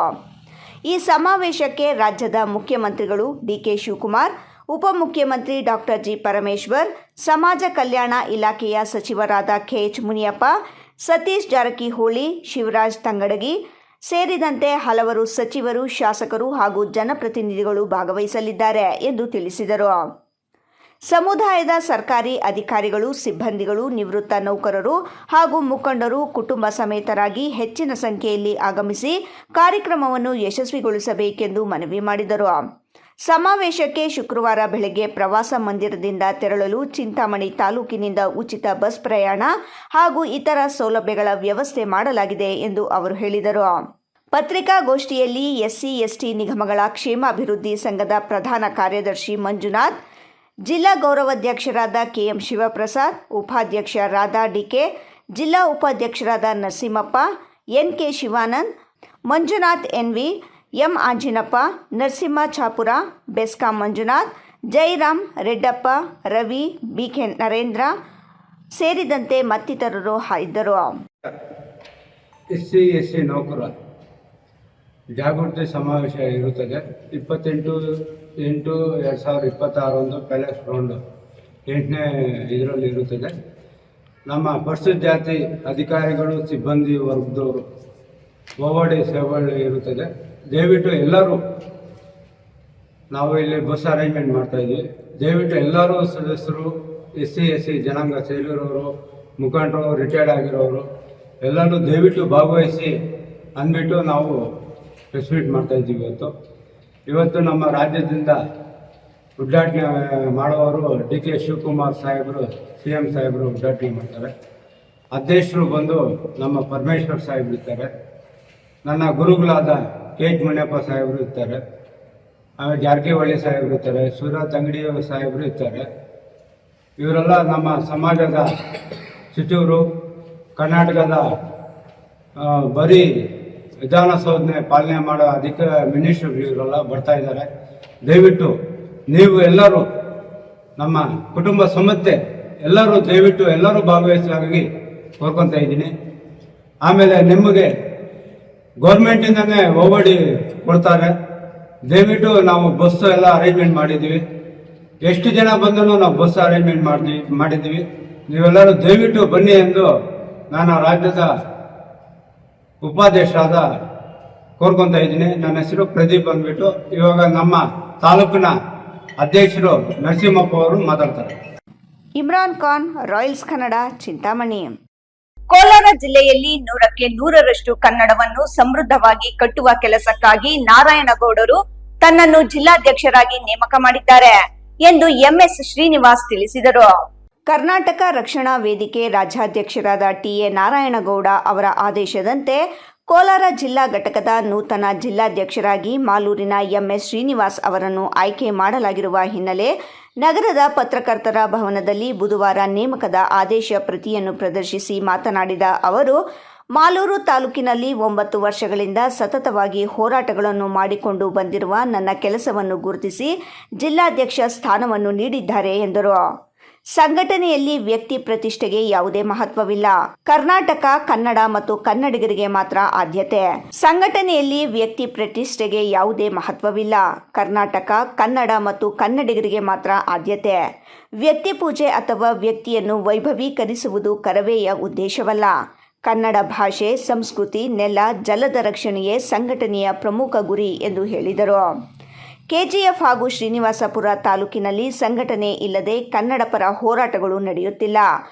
ಈ ಸಮಾವೇಶಕ್ಕೆ ರಾಜ್ಯದ ಮುಖ್ಯಮಂತ್ರಿಗಳು ಡಿಕೆ ಶಿವಕುಮಾರ್, ಉಪಮುಖ್ಯಮಂತ್ರಿ ಡಾಕ್ಟರ್ ಜಿ ಪರಮೇಶ್ವರ್, ಸಮಾಜ ಕಲ್ಯಾಣ ಇಲಾಖೆಯ ಸಚಿವರಾದ ಕೆಎಚ್ ಮುನಿಯಪ್ಪ, ಸತೀಶ್ ಜಾರಕಿಹೊಳಿ, ಶಿವರಾಜ್ ತಂಗಡಗಿ ಸೇರಿದಂತೆ ಹಲವರು ಸಚಿವರು, ಶಾಸಕರು ಹಾಗೂ ಜನಪ್ರತಿನಿಧಿಗಳು ಭಾಗವಹಿಸಲಿದ್ದಾರೆ ಎಂದು ತಿಳಿಸಿದರು. ಸಮುದಾಯದ ಸರ್ಕಾರಿ ಅಧಿಕಾರಿಗಳು, ಸಿಬ್ಬಂದಿಗಳು, ನಿವೃತ್ತ ನೌಕರರು ಹಾಗೂ ಮುಖಂಡರು ಕುಟುಂಬ ಸಮೇತರಾಗಿ ಹೆಚ್ಚಿನ ಸಂಖ್ಯೆಯಲ್ಲಿ ಆಗಮಿಸಿ ಕಾರ್ಯಕ್ರಮವನ್ನು ಯಶಸ್ವಿಗೊಳಿಸಬೇಕೆಂದು ಮನವಿ ಮಾಡಿದರು. ಸಮಾವೇಶಕ್ಕೆ ಶುಕ್ರವಾರ ಬೆಳಗ್ಗೆ ಪ್ರವಾಸ ಮಂದಿರದಿಂದ ತೆರಳಲು ಚಿಂತಾಮಣಿ ತಾಲೂಕಿನಿಂದ ಉಚಿತ ಬಸ್ ಪ್ರಯಾಣ ಹಾಗೂ ಇತರ ಸೌಲಭ್ಯಗಳ ವ್ಯವಸ್ಥೆ ಮಾಡಲಾಗಿದೆ ಎಂದು ಅವರು ಹೇಳಿದರು. ಪತ್ರಿಕಾಗೋಷ್ಠಿಯಲ್ಲಿ ಎಸ್ಸಿ/ಎಸ್ಟಿ ನಿಗಮಗಳ ಕ್ಷೇಮಾಭಿವೃದ್ಧಿ ಸಂಘದ ಪ್ರಧಾನ ಕಾರ್ಯದರ್ಶಿ ಮಂಜುನಾಥ್, ಜಿಲ್ಲಾ ಗೌರವಾಧ್ಯಕ್ಷರಾದ ಕೆಎಂ ಶಿವಪ್ರಸಾದ್, ಉಪಾಧ್ಯಕ್ಷ ರಾಧಾ ಡಿಕೆ, ಜಿಲ್ಲಾ ಉಪಾಧ್ಯಕ್ಷರಾದ Narasimhappa, NK Shivanand, Manjunath NV, M Anjinappa, Narasimha Chapura, BESCOM Manjunath, Jairam, Reddappa, Ravi, BK Narendra ಸೇರಿದಂತೆ ಮತ್ತಿತರರು ಇದ್ದರು. ಎಸ್ಸಿ/ಎಸ್ಟಿ ನೌಕರ ಜಾಗೃತಿ ಸಮಾವೇಶ ಇರುತ್ತದೆ. 28/8/2026 ಪ್ಯಾಲೇಸ್ ಗ್ರೌಂಡ್ 8ನೇ ಇದರಲ್ಲಿ ಇರುತ್ತದೆ. ನಮ್ಮ ಪರಿಶಿಷ್ಟ ಜಾತಿ ಅಧಿಕಾರಿಗಳು, ಸಿಬ್ಬಂದಿ ವರ್ಗದವರು ಓವಡಿ ಸೇವೆಗಳು ಇರುತ್ತದೆ. ದಯವಿಟ್ಟು ಎಲ್ಲರೂ, ನಾವು ಇಲ್ಲಿ ಬಸ್ ಅರೇಂಜ್ಮೆಂಟ್ ಮಾಡ್ತಾಯಿದ್ವಿ, ದಯವಿಟ್ಟು ಎಲ್ಲರೂ ಸದಸ್ಯರು, ಎಸ್ಸಿ/ಎಸ್ಟಿ ಜನಾಂಗ ಸೇರಿರೋರು, ಮುಖಂಡರು, ರಿಟೈರ್ಡ್ ಆಗಿರೋರು ಎಲ್ಲರೂ ದಯವಿಟ್ಟು ಭಾಗವಹಿಸಿ ಅಂದ್ಬಿಟ್ಟು ನಾವು ಪ್ರೆಸ್ ಮೀಟ್ ಮಾಡ್ತಾಯಿದ್ದೀವಿ. ಇವತ್ತು ನಮ್ಮ ರಾಜ್ಯದಿಂದ ಉದ್ಘಾಟನೆ ಮಾಡುವವರು ಡಿ ಕೆ ಶಿವಕುಮಾರ್ ಸಾಹೇಬರು, CM ಸಾಹೇಬರು ಉದ್ಘಾಟನೆ ಮಾಡ್ತಾರೆ. ಅಧ್ಯಕ್ಷರು ಬಂದು ನಮ್ಮ ಪರಮೇಶ್ವರ್ ಸಾಹೇಬರು ಇರ್ತಾರೆ. ನನ್ನ ಗುರುಗಳಾದ ಕೆಎಚ್ ಮುನಿಯಪ್ಪ ಸಾಹೇಬರು ಇರ್ತಾರೆ. ಆಮೇಲೆ ಜಾರಕಿಹೊಳಿ ಸಾಹೇಬರು ಇರ್ತಾರೆ. ಶಿವರಾಜ್ ತಂಗಡಿ ಸಾಹೇಬರು ಇರ್ತಾರೆ. ಇವರೆಲ್ಲ ನಮ್ಮ ಸಮಾಜದ ಸಚಿವರು, ಕರ್ನಾಟಕದ ಬರೀ ವಿಧಾನಸೌಧನೆ ಪಾಲನೆ ಮಾಡೋ ಮಿನಿಸ್ಟರ್ ಇವರೆಲ್ಲ ಬರ್ತಾ ಇದ್ದಾರೆ. ದಯವಿಟ್ಟು ನೀವು ಎಲ್ಲರೂ, ನಮ್ಮ ಕುಟುಂಬ ಸಮಸ್ಯೆ ಎಲ್ಲರೂ ದಯವಿಟ್ಟು ಎಲ್ಲರೂ ಭಾಗವಹಿಸುವಾಗಿ ಕೋರ್ಕೊತಾ ಇದ್ದೀನಿ. ಆಮೇಲೆ ನಿಮಗೆ ಗೌರ್ಮೆಂಟಿಂದನೇ ಓವಡಿ ಕೊಡ್ತಾರೆ. ದಯವಿಟ್ಟು ನಾವು ಬಸ್ ಎಲ್ಲ ಅರೇಂಜ್ಮೆಂಟ್ ಮಾಡಿದ್ದೀವಿ. ಎಷ್ಟು ಜನ ಬಂದರೂ ನಾವು ಬಸ್ ಅರೇಂಜ್ಮೆಂಟ್ ಮಾಡಿದ್ದೀವಿ. ನೀವೆಲ್ಲರೂ ದಯವಿಟ್ಟು ಬನ್ನಿ ಎಂದು ನಾನು ರಾಜ್ಯದ ಉಪಾಧ್ಯಕ್ಷರಾದ ಕೋರ್ಕೊತಾ ಇದ್ದೀನಿ. ನನ್ನ ಹೆಸರು ಪ್ರದೀಪ್ ಅಂದ್ಬಿಟ್ಟು. ಇವಾಗ ನಮ್ಮ ತಾಲೂಕಿನ ಅಧ್ಯಕ್ಷರು ನರಸಿಂಹಪ್ಪ ಅವರು ಮಾತಾಡ್ತಾರೆ. ಇಮ್ರಾನ್ ಖಾನ್, ರಾಯಲ್ಸ್ ಕನ್ನಡ, ಚಿಂತಾಮಣಿ. ಕೋಲಾರ ಜಿಲ್ಲೆಯಲ್ಲಿ 100ಕ್ಕೆ 100ರಷ್ಟು ಕನ್ನಡವನ್ನು ಸಮೃದ್ಧವಾಗಿ ಕಟ್ಟುವ ಕೆಲಸಕ್ಕಾಗಿ ನಾರಾಯಣಗೌಡರು ತನ್ನನ್ನು ಜಿಲ್ಲಾಧ್ಯಕ್ಷರಾಗಿ ನೇಮಕ ಮಾಡಿದ್ದಾರೆ ಎಂದು ಎಂಎಸ್ ಶ್ರೀನಿವಾಸ್ ತಿಳಿಸಿದರು. ಕರ್ನಾಟಕ ರಕ್ಷಣಾ ವೇದಿಕೆ ರಾಜ್ಯಾಧ್ಯಕ್ಷರಾದ ಟಿಎ ನಾರಾಯಣಗೌಡ ಅವರ ಆದೇಶದಂತೆ ಕೋಲಾರ ಜಿಲ್ಲಾ ಘಟಕದ ನೂತನ ಜಿಲ್ಲಾಧ್ಯಕ್ಷರಾಗಿ ಮಾಲೂರಿನ ಎಂಎಸ್ ಶ್ರೀನಿವಾಸ್ ಅವರನ್ನು ಆಯ್ಕೆ ಮಾಡಲಾಗಿರುವ ಹಿನ್ನೆಲೆ ನಗರದ ಪತ್ರಕರ್ತರ ಭವನದಲ್ಲಿ ಬುಧವಾರ ನೇಮಕದ ಆದೇಶ ಪ್ರತಿಯನ್ನು ಪ್ರದರ್ಶಿಸಿ ಮಾತನಾಡಿದ ಅವರು, ಮಾಲೂರು ತಾಲೂಕಿನಲ್ಲಿ 9 ವರ್ಷಗಳಿಂದ ಸತತವಾಗಿ ಹೋರಾಟಗಳನ್ನು ಮಾಡಿಕೊಂಡು ಬಂದಿರುವ ನನ್ನ ಕೆಲಸವನ್ನು ಗುರುತಿಸಿ ಜಿಲ್ಲಾಧ್ಯಕ್ಷ ಸ್ಥಾನವನ್ನು ನೀಡಿದ್ದಾರೆ ಎಂದರು. ಸಂಘಟನೆಯಲ್ಲಿ ವ್ಯಕ್ತಿ ಪ್ರತಿಷ್ಠೆಗೆ ಯಾವುದೇ ಮಹತ್ವವಿಲ್ಲ. ಕರ್ನಾಟಕ, ಕನ್ನಡ ಮತ್ತು ಕನ್ನಡಿಗರಿಗೆ ಮಾತ್ರ ಆದ್ಯತೆ. ಸಂಘಟನೆಯಲ್ಲಿ ವ್ಯಕ್ತಿ ಪ್ರತಿಷ್ಠೆಗೆ ಯಾವುದೇ ಮಹತ್ವವಿಲ್ಲ. ಕರ್ನಾಟಕ, ಕನ್ನಡ ಮತ್ತು ಕನ್ನಡಿಗರಿಗೆ ಮಾತ್ರ ಆದ್ಯತೆ. ವ್ಯಕ್ತಿ ಪೂಜೆ ಅಥವಾ ವ್ಯಕ್ತಿಯನ್ನು ವೈಭವೀಕರಿಸುವುದು ಕರವೆಯ ಉದ್ದೇಶವಲ್ಲ. ಕನ್ನಡ ಭಾಷೆ, ಸಂಸ್ಕೃತಿ, ನೆಲ, ಜಲದ ರಕ್ಷಣೆಯೇ ಸಂಘಟನೆಯ ಪ್ರಮುಖ ಗುರಿ ಎಂದು ಹೇಳಿದರು. ಕೆಜಿಎಫ್ ಹಾಗೂ ಶ್ರೀನಿವಾಸಪುರ ತಾಲೂಕಿನಲ್ಲಿ ಸಂಘಟನೆ ಇಲ್ಲದೆ ಕನ್ನಡ ಪರ ಹೋರಾಟಗಳು ನಡೆಯುತ್ತಿಲ್ಲ.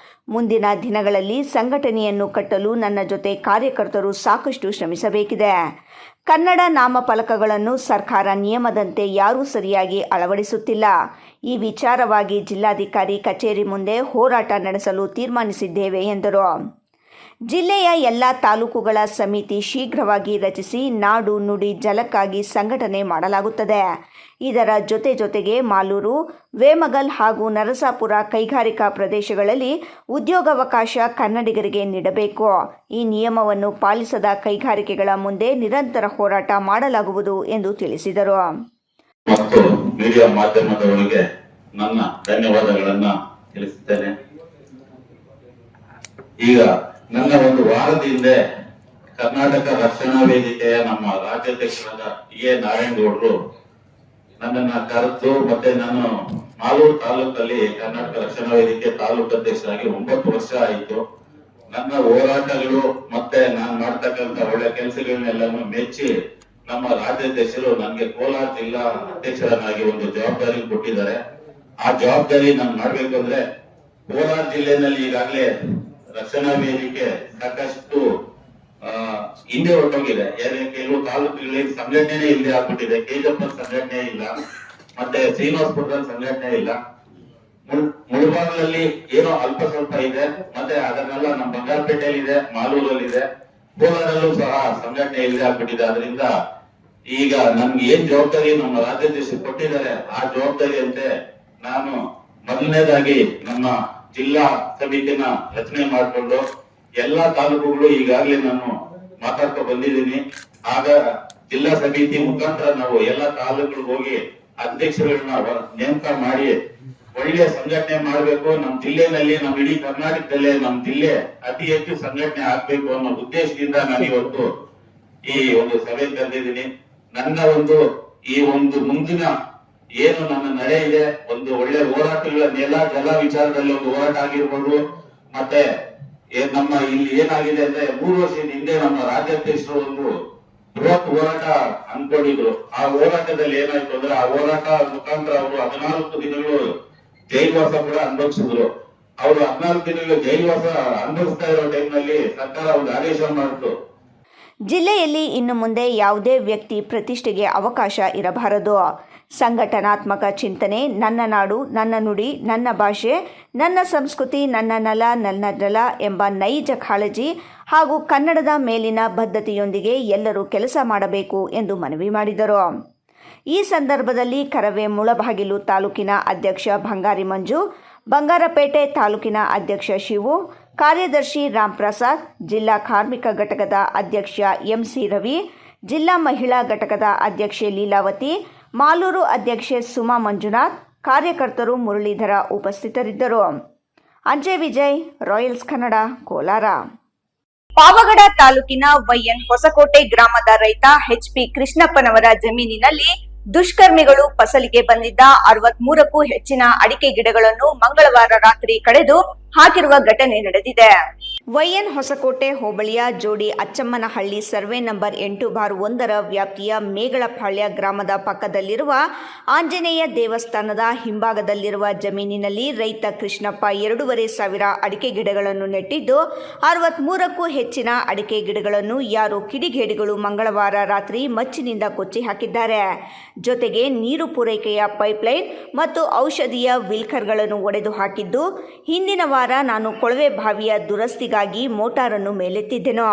ಮುಂದಿನ ದಿನಗಳಲ್ಲಿ ಸಂಘಟನೆಯನ್ನು ಕಟ್ಟಲು ನನ್ನ ಜೊತೆ ಕಾರ್ಯಕರ್ತರು ಸಾಕಷ್ಟು ಶ್ರಮಿಸಬೇಕಿದೆ. ಕನ್ನಡ ನಾಮಫಲಕಗಳನ್ನು ಸರ್ಕಾರ ನಿಯಮದಂತೆ ಯಾರೂ ಸರಿಯಾಗಿ ಅಳವಡಿಸುತ್ತಿಲ್ಲ. ಈ ವಿಚಾರವಾಗಿ ಜಿಲ್ಲಾಧಿಕಾರಿ ಕಚೇರಿ ಮುಂದೆ ಹೋರಾಟ ನಡೆಸಲು ತೀರ್ಮಾನಿಸಿದ್ದೇವೆ ಎಂದರು. ಜಿಲ್ಲೆಯ ಎಲ್ಲ ತಾಲೂಕುಗಳ ಸಮಿತಿ ಶೀಘ್ರವಾಗಿ ರಚಿಸಿ ನಾಡು ನುಡಿ ಜಲಕ್ಕಾಗಿ ಸಂಘಟನೆ ಮಾಡಲಾಗುತ್ತದೆ. ಇದರ ಜೊತೆಗೆ ಮಾಲೂರು, ವೇಮಗಲ್ ಹಾಗೂ ನರಸಾಪುರ ಕೈಗಾರಿಕಾ ಪ್ರದೇಶಗಳಲ್ಲಿ ಉದ್ಯೋಗಾವಕಾಶ ಕನ್ನಡಿಗರಿಗೆ ನೀಡಬೇಕು. ಈ ನಿಯಮವನ್ನು ಪಾಲಿಸದ ಕೈಗಾರಿಕೆಗಳ ಮುಂದೆ ನಿರಂತರ ಹೋರಾಟ ಮಾಡಲಾಗುವುದು ಎಂದು ತಿಳಿಸಿದರು. ಮತ್ತು ಮೀಡಿಯಾ ಮಾಧ್ಯಮದವರಿಗೆ ನನ್ನ ಧನ್ಯವಾದಗಳನ್ನ ತಿಳಿಸುತ್ತೇನೆ. ಈಗ ನನ್ನ ಒಂದು ವಾರದ ಹಿಂದೆ ಕರ್ನಾಟಕ ರಕ್ಷಣಾ ವೇದಿಕೆಯ ನಮ್ಮ ರಾಜ್ಯಾಧ್ಯಕ್ಷರಾದ ಟಿ.ಎ. ನಾರಾಯಣಗೌಡರು ನನ್ನನ್ನ ಕರೆದು, ಮತ್ತೆ ನಾನು ಮಾಲೂರು ತಾಲೂಕಲ್ಲಿ ಕರ್ನಾಟಕ ರಕ್ಷಣಾ ವೇದಿಕೆ ತಾಲೂಕು ಅಧ್ಯಕ್ಷರಾಗಿ 9 ವರ್ಷ ಆಯಿತು. ನನ್ನ ಹೋರಾಟಗಳು ಮತ್ತೆ ನಾನು ಮಾಡ್ತಕ್ಕಂಥ ಒಳ್ಳೆ ಕೆಲಸಗಳನ್ನೆಲ್ಲನೂ ಮೆಚ್ಚಿ ನಮ್ಮ ರಾಜ್ಯಾಧ್ಯಕ್ಷರು ನನಗೆ ಕೋಲಾರ ಜಿಲ್ಲಾ ಅಧ್ಯಕ್ಷರನ್ನಾಗಿ ಒಂದು ಜವಾಬ್ದಾರಿ ಕೊಟ್ಟಿದ್ದಾರೆ. ಆ ಜವಾಬ್ದಾರಿ ನಾನು ಮಾಡ್ಬೇಕು ಅಂದ್ರೆ ಕೋಲಾರ ಜಿಲ್ಲೆಯಲ್ಲಿ ಈಗಾಗಲೇ ರಕ್ಷಣಾ ವೇದಿಕೆ ಸಾಕಷ್ಟು ಹಿಂದೆ ಹೊರಟೋಗಿದೆ. ಕೆಲವು ತಾಲೂಕುಗಳಿಗೆ ಸಂಘಟನೆ ಇಲ್ಲದೆ ಆಗ್ಬಿಟ್ಟಿದೆ. ಕೆಜಪ್ಪ ಸಂಘಟನೆ ಇಲ್ಲ, ಮತ್ತೆ ಶ್ರೀನಿವಾಸಪುರದಲ್ಲಿ ಸಂಘಟನೆ ಇಲ್ಲ. ಮುಳಬಾಗಿಲಲ್ಲಿ ಏನೋ ಅಲ್ಪ ಸ್ವಲ್ಪ ಇದೆ, ಮತ್ತೆ ಅದನ್ನೆಲ್ಲ ನಮ್ಮ ಬಂಗಾರಪೇಟೆಯಲ್ಲಿ ಇದೆ, ಮಾಲೂರಲ್ಲಿ ಇದೆ, ಕೋಲಾರಲ್ಲೂ ಸಹ ಸಂಘಟನೆ ಇಲ್ಲದೆ ಆಗ್ಬಿಟ್ಟಿದೆ. ಅದರಿಂದ ಈಗ ನನ್ಗೆ ಏನ್ ಜವಾಬ್ದಾರಿ ನಮ್ಮ ರಾಜ್ಯಾಧ್ಯಕ್ಷರು ಕೊಟ್ಟಿದ್ದಾರೆ, ಆ ಜವಾಬ್ದಾರಿ ಅಂತೆ ನಾನು ಮೊದಲನೇದಾಗಿ ನಮ್ಮ ಜಿಲ್ಲಾ ಸಮಿತಿನ ರಚನೆ ಮಾಡಿಕೊಂಡು ಎಲ್ಲಾ ತಾಲೂಕುಗಳು ಈಗಾಗಲೇ ನಾನು ಮಾತಾಡ್ತಾ ಬಂದಿದ್ದೀನಿ. ಆಗ ಜಿಲ್ಲಾ ಸಮಿತಿ ಮುಖಾಂತರ ನಾವು ಎಲ್ಲಾ ತಾಲೂಕುಗಳಿಗೆ ಹೋಗಿ ಅಧ್ಯಕ್ಷಗಳನ್ನ ನೇಮಕ ಮಾಡಿ ಒಳ್ಳೆಯ ಸಂಘಟನೆ ಮಾಡಬೇಕು. ನಮ್ಮ ಜಿಲ್ಲೆನಲ್ಲಿ, ನಮ್ಮ ಇಡೀ ಕರ್ನಾಟಕದಲ್ಲೇ ನಮ್ಮ ಜಿಲ್ಲೆ ಅತಿ ಹೆಚ್ಚು ಸಂಘಟನೆ ಆಗ್ಬೇಕು ಅನ್ನೋ ಉದ್ದೇಶದಿಂದ ನಾನು ಇವತ್ತು ಈ ಒಂದು ಸಭೆ ಕರೆದಿದ್ದೀನಿ. ನನ್ನ ಈ ಒಂದು ಮುಂದಿನ ಏನು ನನ್ನ ನಡೆ ಇದೆ, ಒಂದು ಒಳ್ಳೆ ಹೋರಾಟಗಳ ನೆಲ ಜಲ ವಿಚಾರದಲ್ಲಿ ಒಂದು ಹೋರಾಟ ಆಗಿರ್ಬೋದು. ಮತ್ತೆ ನಮ್ಮ ಇಲ್ಲಿ ಏನಾಗಿದೆ ಅಂದ್ರೆ 3 ವರ್ಷದ ಹಿಂದೆ ನಮ್ಮ ರಾಜ್ಯಾಧ್ಯಕ್ಷರು ಒಂದು ಬೃಹತ್ ಹೋರಾಟ ಅನ್ಕೊಂಡಿದ್ರು. ಆ ಹೋರಾಟದಲ್ಲಿ ಏನಾಯ್ತು ಅಂದ್ರೆ, ಆ ಹೋರಾಟ ಮುಖಾಂತರ ಅವರು 14 ದಿನಗಳು ಜೈಲುವಾಸ ಕೂಡ ಅನುಭವಿಸಿದ್ರು. ಅವರು 14 ದಿನಗಳು ಜೈಲುವಾಸ ಅನುಭವಿಸ್ತಾ ಇರೋ ಟೈಮ್ನಲ್ಲಿ ಸರ್ಕಾರ ಒಂದು ಆದೇಶ ಮಾಡಿತು. ಜಿಲ್ಲೆಯಲ್ಲಿ ಇನ್ನು ಮುಂದೆ ಯಾವುದೇ ವ್ಯಕ್ತಿ ಪ್ರತಿಷ್ಠೆಗೆ ಅವಕಾಶ ಇರಬಾರದು. ಸಂಘಟನಾತ್ಮಕ ಚಿಂತನೆ, ನನ್ನ ನಾಡು, ನನ್ನ ನುಡಿ, ನನ್ನ ಭಾಷೆ, ನನ್ನ ಸಂಸ್ಕೃತಿ, ನನ್ನ ನೆಲ, ನನ್ನ ಜಲ ಎಂಬ ನೈಜ ಕಾಳಜಿ ಹಾಗೂ ಕನ್ನಡದ ಮೇಲಿನ ಬದ್ಧತೆಯೊಂದಿಗೆ ಎಲ್ಲರೂ ಕೆಲಸ ಮಾಡಬೇಕು ಎಂದು ಮನವಿ ಮಾಡಿದರು. ಈ ಸಂದರ್ಭದಲ್ಲಿ ಕರವೇ ಮುಳಬಾಗಿಲು ತಾಲೂಕಿನ ಅಧ್ಯಕ್ಷ ಬಂಗಾರಿ ಮಂಜು, ಬಂಗಾರಪೇಟೆ ತಾಲೂಕಿನ ಅಧ್ಯಕ್ಷ ಶಿವು, ಕಾರ್ಯದರ್ಶಿ ರಾಮ್ಪ್ರಸಾದ್, ಜಿಲ್ಲಾ ಕಾರ್ಮಿಕ ಘಟಕದ ಅಧ್ಯಕ್ಷ ಎಂಸಿ ರವಿ, ಜಿಲ್ಲಾ ಮಹಿಳಾ ಘಟಕದ ಅಧ್ಯಕ್ಷೆ ಲೀಲಾವತಿ, ಮಾಲೂರು ಅಧ್ಯಕ್ಷೆ ಸುಮಾ ಮಂಜುನಾಥ್, ಕಾರ್ಯಕರ್ತರು ಮುರಳೀಧರ ಉಪಸ್ಥಿತರಿದ್ದರು. ಅಂಜೆ ವಿಜಯ್, ರಾಯಲ್ಸ್ ಕನ್ನಡ, ಕೋಲಾರ. ಪಾವಗಡ ತಾಲೂಕಿನ ವೈಎನ್ ಹೊಸಕೋಟೆ ಗ್ರಾಮದ ರೈತ ಎಚ್ಪಿ ಕೃಷ್ಣಪ್ಪನವರ ಜಮೀನಿನಲ್ಲಿ ದುಷ್ಕರ್ಮಿಗಳು ಫಸಲಿಗೆ ಬಂದಿದ್ದ 63ಕ್ಕೂ ಹೆಚ್ಚಿನ ಅಡಿಕೆ ಗಿಡಗಳನ್ನು ಮಂಗಳವಾರ ರಾತ್ರಿ ಕಡಿದು ಹಾಕಿರುವ ಘಟನೆ ನಡೆದಿದೆ. ವೈಎನ್ ಹೊಸಕೋಟೆ ಹೋಬಳಿಯ ಜೋಡಿ ಅಚ್ಚಮ್ಮನಹಳ್ಳಿ ಸರ್ವೆ ನಂಬರ್ 8/1 ವ್ಯಾಪ್ತಿಯ ಮೇಗಳಪಾಳ್ಯ ಗ್ರಾಮದ ಪಕ್ಕದಲ್ಲಿರುವ ಆಂಜನೇಯ ದೇವಸ್ಥಾನದ ಹಿಂಭಾಗದಲ್ಲಿರುವ ಜಮೀನಿನಲ್ಲಿ ರೈತ ಕೃಷ್ಣಪ್ಪ 2,500 ಅಡಿಕೆ ಗಿಡಗಳನ್ನು ನೆಟ್ಟಿದ್ದು 63ಕ್ಕೂ ಹೆಚ್ಚಿನ ಅಡಿಕೆ ಗಿಡಗಳನ್ನು ಯಾರೋ ಕಿಡಿಗೇಡಿಗಳು ಮಂಗಳವಾರ ರಾತ್ರಿ ಮಚ್ಚಿನಿಂದ ಕೊಚ್ಚಿ ಹಾಕಿದ್ದಾರೆ. ಜೊತೆಗೆ ನೀರು ಪೂರೈಕೆಯ ಪೈಪ್ಲೈನ್ ಮತ್ತು ಔಷಧಿಯ ವಿಲ್ಕರ್ಗಳನ್ನು ಒಡೆದು ಹಾಕಿದ್ದು, ಹಿಂದಿನ ವಾರ ನಾನು ಕೊಳವೆ ಬಾವಿಯ ದುರಸ್ತಿಗಾಗಿ ಮೋಟಾರನ್ನು ಮೇಲೆತ್ತಿದ್ದೆನೋ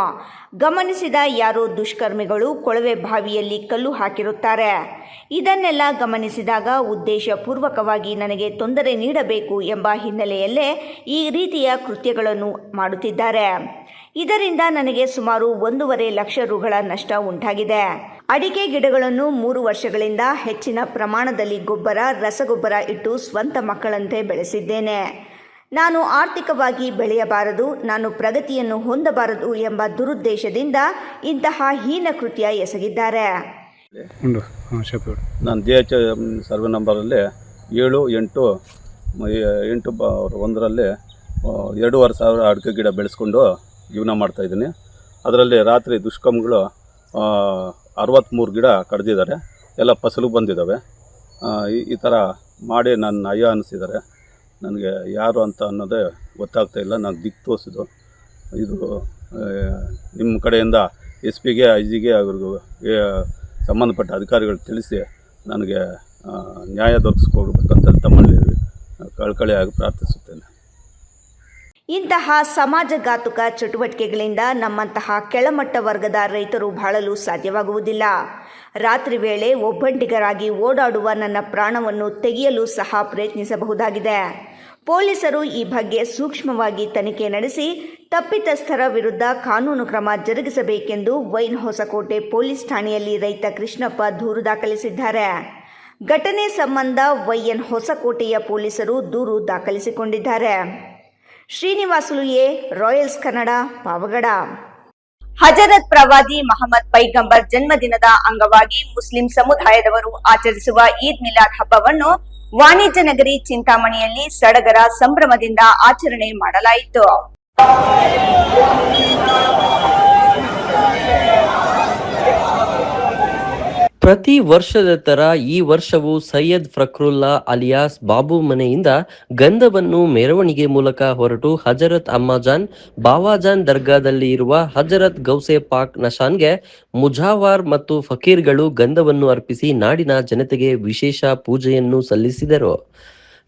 ಗಮನಿಸಿದ ಯಾರೋ ದುಷ್ಕರ್ಮಿಗಳು ಕೊಳವೆ ಬಾವಿಯಲ್ಲಿ ಕಲ್ಲು ಹಾಕಿರುತ್ತಾರೆ. ಇದನ್ನೆಲ್ಲ ಗಮನಿಸಿದಾಗ ಉದ್ದೇಶಪೂರ್ವಕವಾಗಿ ನನಗೆ ತೊಂದರೆ ನೀಡಬೇಕು ಎಂಬ ಹಿನ್ನೆಲೆಯಲ್ಲೇ ಈ ರೀತಿಯ ಕೃತ್ಯಗಳನ್ನು ಮಾಡುತ್ತಿದ್ದಾರೆ. ಇದರಿಂದ ನನಗೆ ಸುಮಾರು 1.5 ಲಕ್ಷ ರುಗಳ ನಷ್ಟ ಉಂಟಾಗಿದೆ. ಅಡಿಕೆ ಗಿಡಗಳನ್ನು 3 ವರ್ಷಗಳಿಂದ ಹೆಚ್ಚಿನ ಪ್ರಮಾಣದಲ್ಲಿ ಗೊಬ್ಬರ, ರಸಗೊಬ್ಬರ ಇಟ್ಟು ಸ್ವಂತ ಮಕ್ಕಳಂತೆ ಬೆಳೆಸಿದ್ದೇನೆ. ನಾನು ಆರ್ಥಿಕವಾಗಿ ಬೆಳೆಯಬಾರದು, ನಾನು ಪ್ರಗತಿಯನ್ನು ಹೊಂದಬಾರದು ಎಂಬ ದುರುದ್ದೇಶದಿಂದ ಇಂತಹ ಹೀನ ಕೃತ್ಯ ಎಸಗಿದ್ದಾರೆ. ನಾನು DH ಸರ್ವೆ ನಂಬರಲ್ಲಿ 7/8/1ರಲ್ಲಿ 2,500 ಅಡಿಕೆ ಗಿಡ ಬೆಳೆಸ್ಕೊಂಡು ಜೀವನ ಮಾಡ್ತಾಯಿದ್ದೀನಿ. ಅದರಲ್ಲಿ ರಾತ್ರಿ ದುಷ್ಕರ್ಮಿಗಳು 63 ಗಿಡ ಕಡ್ದಿದ್ದಾರೆ. ಎಲ್ಲ ಫಸಲು ಬಂದಿದ್ದಾವೆ. ಈ ಥರ ಮಾಡಿ ನನ್ನ ಅಯ್ಯ ಅನ್ನಿಸಿದ್ದಾರೆ. ನನಗೆ ಯಾರು ಅಂತ ಅನ್ನೋದೇ ಗೊತ್ತಾಗ್ತಾ ಇಲ್ಲ. ನಾನು ದಿಕ್ಕು ತೋರಿಸಿದ್ದು ಇದು ನಿಮ್ಮ ಕಡೆಯಿಂದ SP-ಗೆ IG-ಗೆ ಅವ್ರಿಗೂ ಸಂಬಂಧಪಟ್ಟ ಅಧಿಕಾರಿಗಳು ತಿಳಿಸಿ ನನಗೆ ನ್ಯಾಯ ದೊರಕಿಸ್ಕೊಡ್ಬೇಕಂತ ತಮ್ಮಲ್ಲಿ ಕಳಕಳಿಯಾಗಿ ಪ್ರಾರ್ಥಿಸುತ್ತೇನೆ. ಇಂತಹ ಸಮಾಜಘಾತುಕ ಚಟುವಟಿಕೆಗಳಿಂದ ನಮ್ಮಂತಹ ಕೆಳಮಟ್ಟ ವರ್ಗದ ರೈತರು ಬಾಳಲು ಸಾಧ್ಯವಾಗುವುದಿಲ್ಲ. ರಾತ್ರಿ ವೇಳೆ ಒಬ್ಬಂಟಿಗರಾಗಿ ಓಡಾಡುವ ನನ್ನ ಪ್ರಾಣವನ್ನು ತೆಗೆಯಲು ಸಹ ಪ್ರಯತ್ನಿಸಬಹುದಾಗಿದೆ. ಪೊಲೀಸರು ಈ ಬಗ್ಗೆ ಸೂಕ್ಷ್ಮವಾಗಿ ತನಿಖೆ ನಡೆಸಿ ತಪ್ಪಿತಸ್ಥರ ವಿರುದ್ಧ ಕಾನೂನು ಕ್ರಮ ಜರುಗಿಸಬೇಕೆಂದು ವೈನ್ ಹೊಸಕೋಟೆ ಪೊಲೀಸ್ ಠಾಣೆಯಲ್ಲಿ ರೈತ ಕೃಷ್ಣಪ್ಪ ದೂರು ದಾಖಲಿಸಿದ್ದಾರೆ. ಘಟನೆ ಸಂಬಂಧ ವೈಎನ್ ಹೊಸಕೋಟೆಯ ಪೊಲೀಸರು ದೂರು ದಾಖಲಿಸಿಕೊಂಡಿದ್ದಾರೆ. Srinivasulu A, royals Kannada, Pavagada. ಹಜರತ್ ಪ್ರವಾದಿ ಮಹಮ್ಮದ್ ಪೈಗಂಬರ್ ಜನ್ಮದಿನದ ಅಂಗವಾಗಿ ಮುಸ್ಲಿಂ ಸಮುದಾಯದವರು ಆಚರಿಸುವ ಈದ್ ಮಿಲಾದ್ ಹಬ್ಬವನ್ನು ವಾಣಿಜ್ಯ ನಗರಿ ಚಿಂತಾಮಣಿಯಲ್ಲಿ ಸಡಗರ ಸಂಭ್ರಮದಿಂದ ಆಚರಣೆ ಮಾಡಲಾಯಿತು. ಪ್ರತಿ ವರ್ಷದ ತರ ಈ ವರ್ಷವೂ ಸೈಯದ್ ಫಕ್ರುಲ್ಲಾ ಅಲಿಯಾಸ್ ಬಾಬು ಮನೆಯಿಂದ ಗಂಧವನ್ನು ಮೆರವಣಿಗೆ ಮೂಲಕ ಹೊರಟು ಹಜರತ್ ಅಮ್ಮಾಜಾನ್ ಬಾವಾಜಾನ್ ದರ್ಗಾದಲ್ಲಿ ಇರುವ ಹಜರತ್ ಗೌಸೆ ಪಾಕ್ ನಶಾನ್ಗೆ ಮುಜಾವಾರ್ ಮತ್ತು ಫಕೀರ್ಗಳು ಗಂಧವನ್ನು ಅರ್ಪಿಸಿ ನಾಡಿನ ಜನತೆಗೆ ವಿಶೇಷ ಪೂಜೆಯನ್ನು ಸಲ್ಲಿಸಿದರು.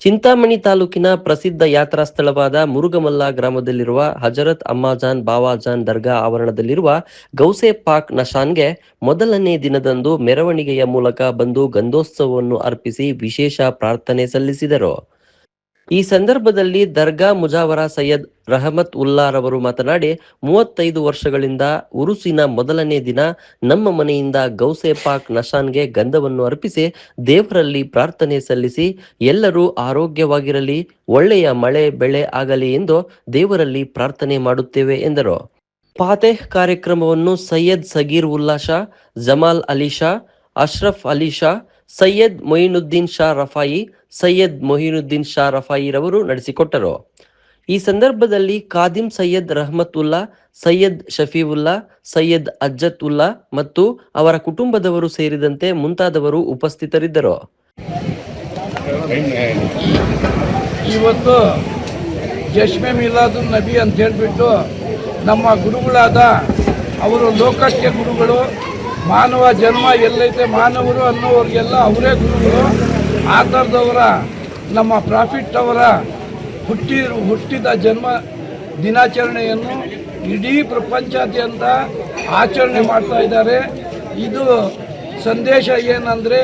ಚಿಂತಾಮಣಿ ತಾಲೂಕಿನ ಪ್ರಸಿದ್ಧ ಯಾತ್ರಾ ಸ್ಥಳವಾದ ಮುರುಗಮಲ್ಲ ಗ್ರಾಮದಲ್ಲಿರುವ ಹಜರತ್ ಅಮ್ಮಾಜಾನ್ ಬಾವಾಜಾನ್ ದರ್ಗಾ ಆವರಣದಲ್ಲಿರುವ ಗೌಸೆ ಪಾಕ್ ನಶಾನ್ಗೆ ಮೊದಲನೇ ದಿನದಂದು ಮೆರವಣಿಗೆಯ ಮೂಲಕ ಬಂದು ಗಂಧೋತ್ಸವವನ್ನು ಅರ್ಪಿಸಿ ವಿಶೇಷ ಪ್ರಾರ್ಥನೆ ಸಲ್ಲಿಸಿದರು. ಈ ಸಂದರ್ಭದಲ್ಲಿ ದರ್ಗಾ ಮುಜಾವರ ಸೈಯದ್ ರಹಮತ್ ಉಲ್ಲಾರವರು ಮಾತನಾಡಿ, 35 ವರ್ಷಗಳಿಂದ ಉರುಸಿನ ಮೊದಲನೇ ದಿನ ನಮ್ಮ ಮನೆಯಿಂದ ಗೌಸೆ ಪಾಕ್ ನಶಾನ್ಗೆ ಗಂಧವನ್ನು ಅರ್ಪಿಸಿ ದೇವರಲ್ಲಿ ಪ್ರಾರ್ಥನೆ ಸಲ್ಲಿಸಿ ಎಲ್ಲರೂ ಆರೋಗ್ಯವಾಗಿರಲಿ, ಒಳ್ಳೆಯ ಮಳೆ ಬೆಳೆ ಆಗಲಿ ಎಂದು ದೇವರಲ್ಲಿ ಪ್ರಾರ್ಥನೆ ಮಾಡುತ್ತೇವೆ ಎಂದರು. ಫಾತೆಹ್ ಕಾರ್ಯಕ್ರಮವನ್ನು ಸೈಯದ್ ಸಗೀರ್ ಉಲ್ಲಾ ಶಾ, ಜಮಾಲ್ ಅಲಿ ಶಾ, ಅಶ್ರಫ್ ಅಲಿ ಶಾ, ಸೈಯದ್ ಮೊಯಿನುದ್ದೀನ್ ಶಾ ರಫಾಯಿ, ಸೈಯದ್ ಮೊಹಿನುದ್ದೀನ್ ಶಾ ರಫಾಯಿ ರವರು ನಡೆಸಿಕೊಟ್ಟರು. ಈ ಸಂದರ್ಭದಲ್ಲಿ ಖಾದಿಂ ಸೈಯದ್ ರಹಮತ್ ಉಲ್ಲಾ, ಸೈಯದ್ ಶಫೀವುಲ್ಲಾ, ಸೈಯದ್ ಅಜ್ಜತ್ ಉಲ್ಲಾ ಮತ್ತು ಅವರ ಕುಟುಂಬದವರು ಸೇರಿದಂತೆ ಮುಂತಾದವರು ಉಪಸ್ಥಿತರಿದ್ದರು. ಇವತ್ತು ಜಶ್ಮೆ ಮಿಲಾದುನ್ ನಬಿ ಅಂತ ಹೇಳಿಬಿಟ್ಟು ನಮ್ಮ ಗುರುಗಳಾದ ಅವರು ಲೋಕಕ್ಕೆ ಗುರುಗಳು. ಮಾನವ ಜನ್ಮ ಎಲ್ಲೈತೆ ಮಾನವರು ಅನ್ನೋರಿಗೆಲ್ಲ ಅವರೇ ಗುರುಗಳು. ಆ ಥರದವರ ನಮ್ಮ ಪ್ರಾಫಿಟ್ ಅವರ ಹುಟ್ಟಿದ ಜನ್ಮ ದಿನಾಚರಣೆಯನ್ನು ಇಡೀ ಪ್ರಪಂಚಾದ್ಯಂತ ಆಚರಣೆ ಮಾಡ್ತಾ ಇದ್ದಾರೆ. ಇದು ಸಂದೇಶ ಏನಂದರೆ,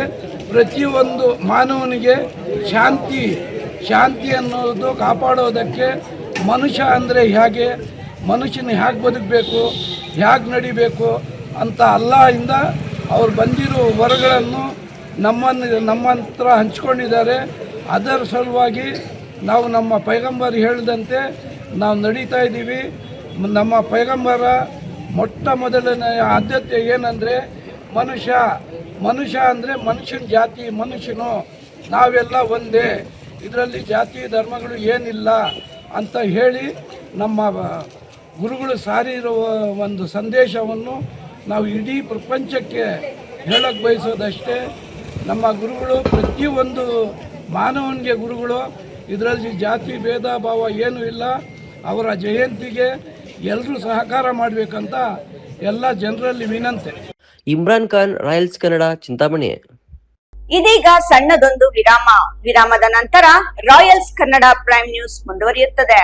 ಪ್ರತಿಯೊಂದು ಮಾನವನಿಗೆ ಶಾಂತಿ ಅನ್ನೋದು ಕಾಪಾಡೋದಕ್ಕೆ ಮನುಷ್ಯ ಅಂದರೆ ಹೇಗೆ, ಮನುಷ್ಯನ ಹೇಗೆ ಬದುಕಬೇಕು, ಹೇಗೆ ನಡಿಬೇಕು ಅಂತ ಅಲ್ಲಾಹಿಂದ ಅವ್ರು ಬಂದಿರೋ ವರಗಳನ್ನು ನಮ್ಮ ಹತ್ರ ಹಂಚ್ಕೊಂಡಿದ್ದಾರೆ. ಅದರ ಸಲುವಾಗಿ ನಾವು ನಮ್ಮ ಪೈಗಂಬರ್ ಹೇಳಿದಂತೆ ನಾವು ನಡೀತಾ ಇದ್ದೀವಿ. ನಮ್ಮ ಪೈಗಂಬರ ಮೊಟ್ಟ ಮೊದಲನೆಯ ಆದ್ಯತೆ ಏನಂದರೆ ಮನುಷ್ಯ ಅಂದರೆ ಮನುಷ್ಯನ ಜಾತಿ, ಮನುಷ್ಯನು ನಾವೆಲ್ಲ ಒಂದೇ. ಇದರಲ್ಲಿ ಜಾತಿ ಧರ್ಮಗಳು ಏನಿಲ್ಲ ಅಂತ ಹೇಳಿ ನಮ್ಮ ಗುರುಗಳು ಸಾರಿರುವ ಒಂದು ಸಂದೇಶವನ್ನು ನಾವು ಇಡೀ ಪ್ರಪಂಚಕ್ಕೆ ಹೇಳಕ್ಕೆ ಬಯಸೋದಷ್ಟೇ. ನಮ್ಮ ಗುರುಗಳು ಪ್ರತಿಯೊಂದು ಮಾನವನಿಗೆ ಗುರುಗಳು, ಇದರಲ್ಲಿ ಜಾತಿ ಭೇದ ಭಾವ ಏನೂ ಇಲ್ಲ. ಅವರ ಜಯಂತಿಗೆ ಎಲ್ಲರೂ ಸಹಕಾರ ಮಾಡಬೇಕಂತ ಎಲ್ಲ ಜನರಲ್ಲಿ ವಿನಂತಿ. ಇಮ್ರಾನ್ ಖಾನ್, ರಾಯಲ್ಸ್ ಕನ್ನಡ, ಚಿಂತಾಮಣಿ. ಇದೀಗ ಸಣ್ಣದೊಂದು ವಿರಾಮದ ನಂತರ ರಾಯಲ್ಸ್ ಕನ್ನಡ ಪ್ರೈಮ್ ನ್ಯೂಸ್ ಮುಂದುವರಿಯುತ್ತದೆ.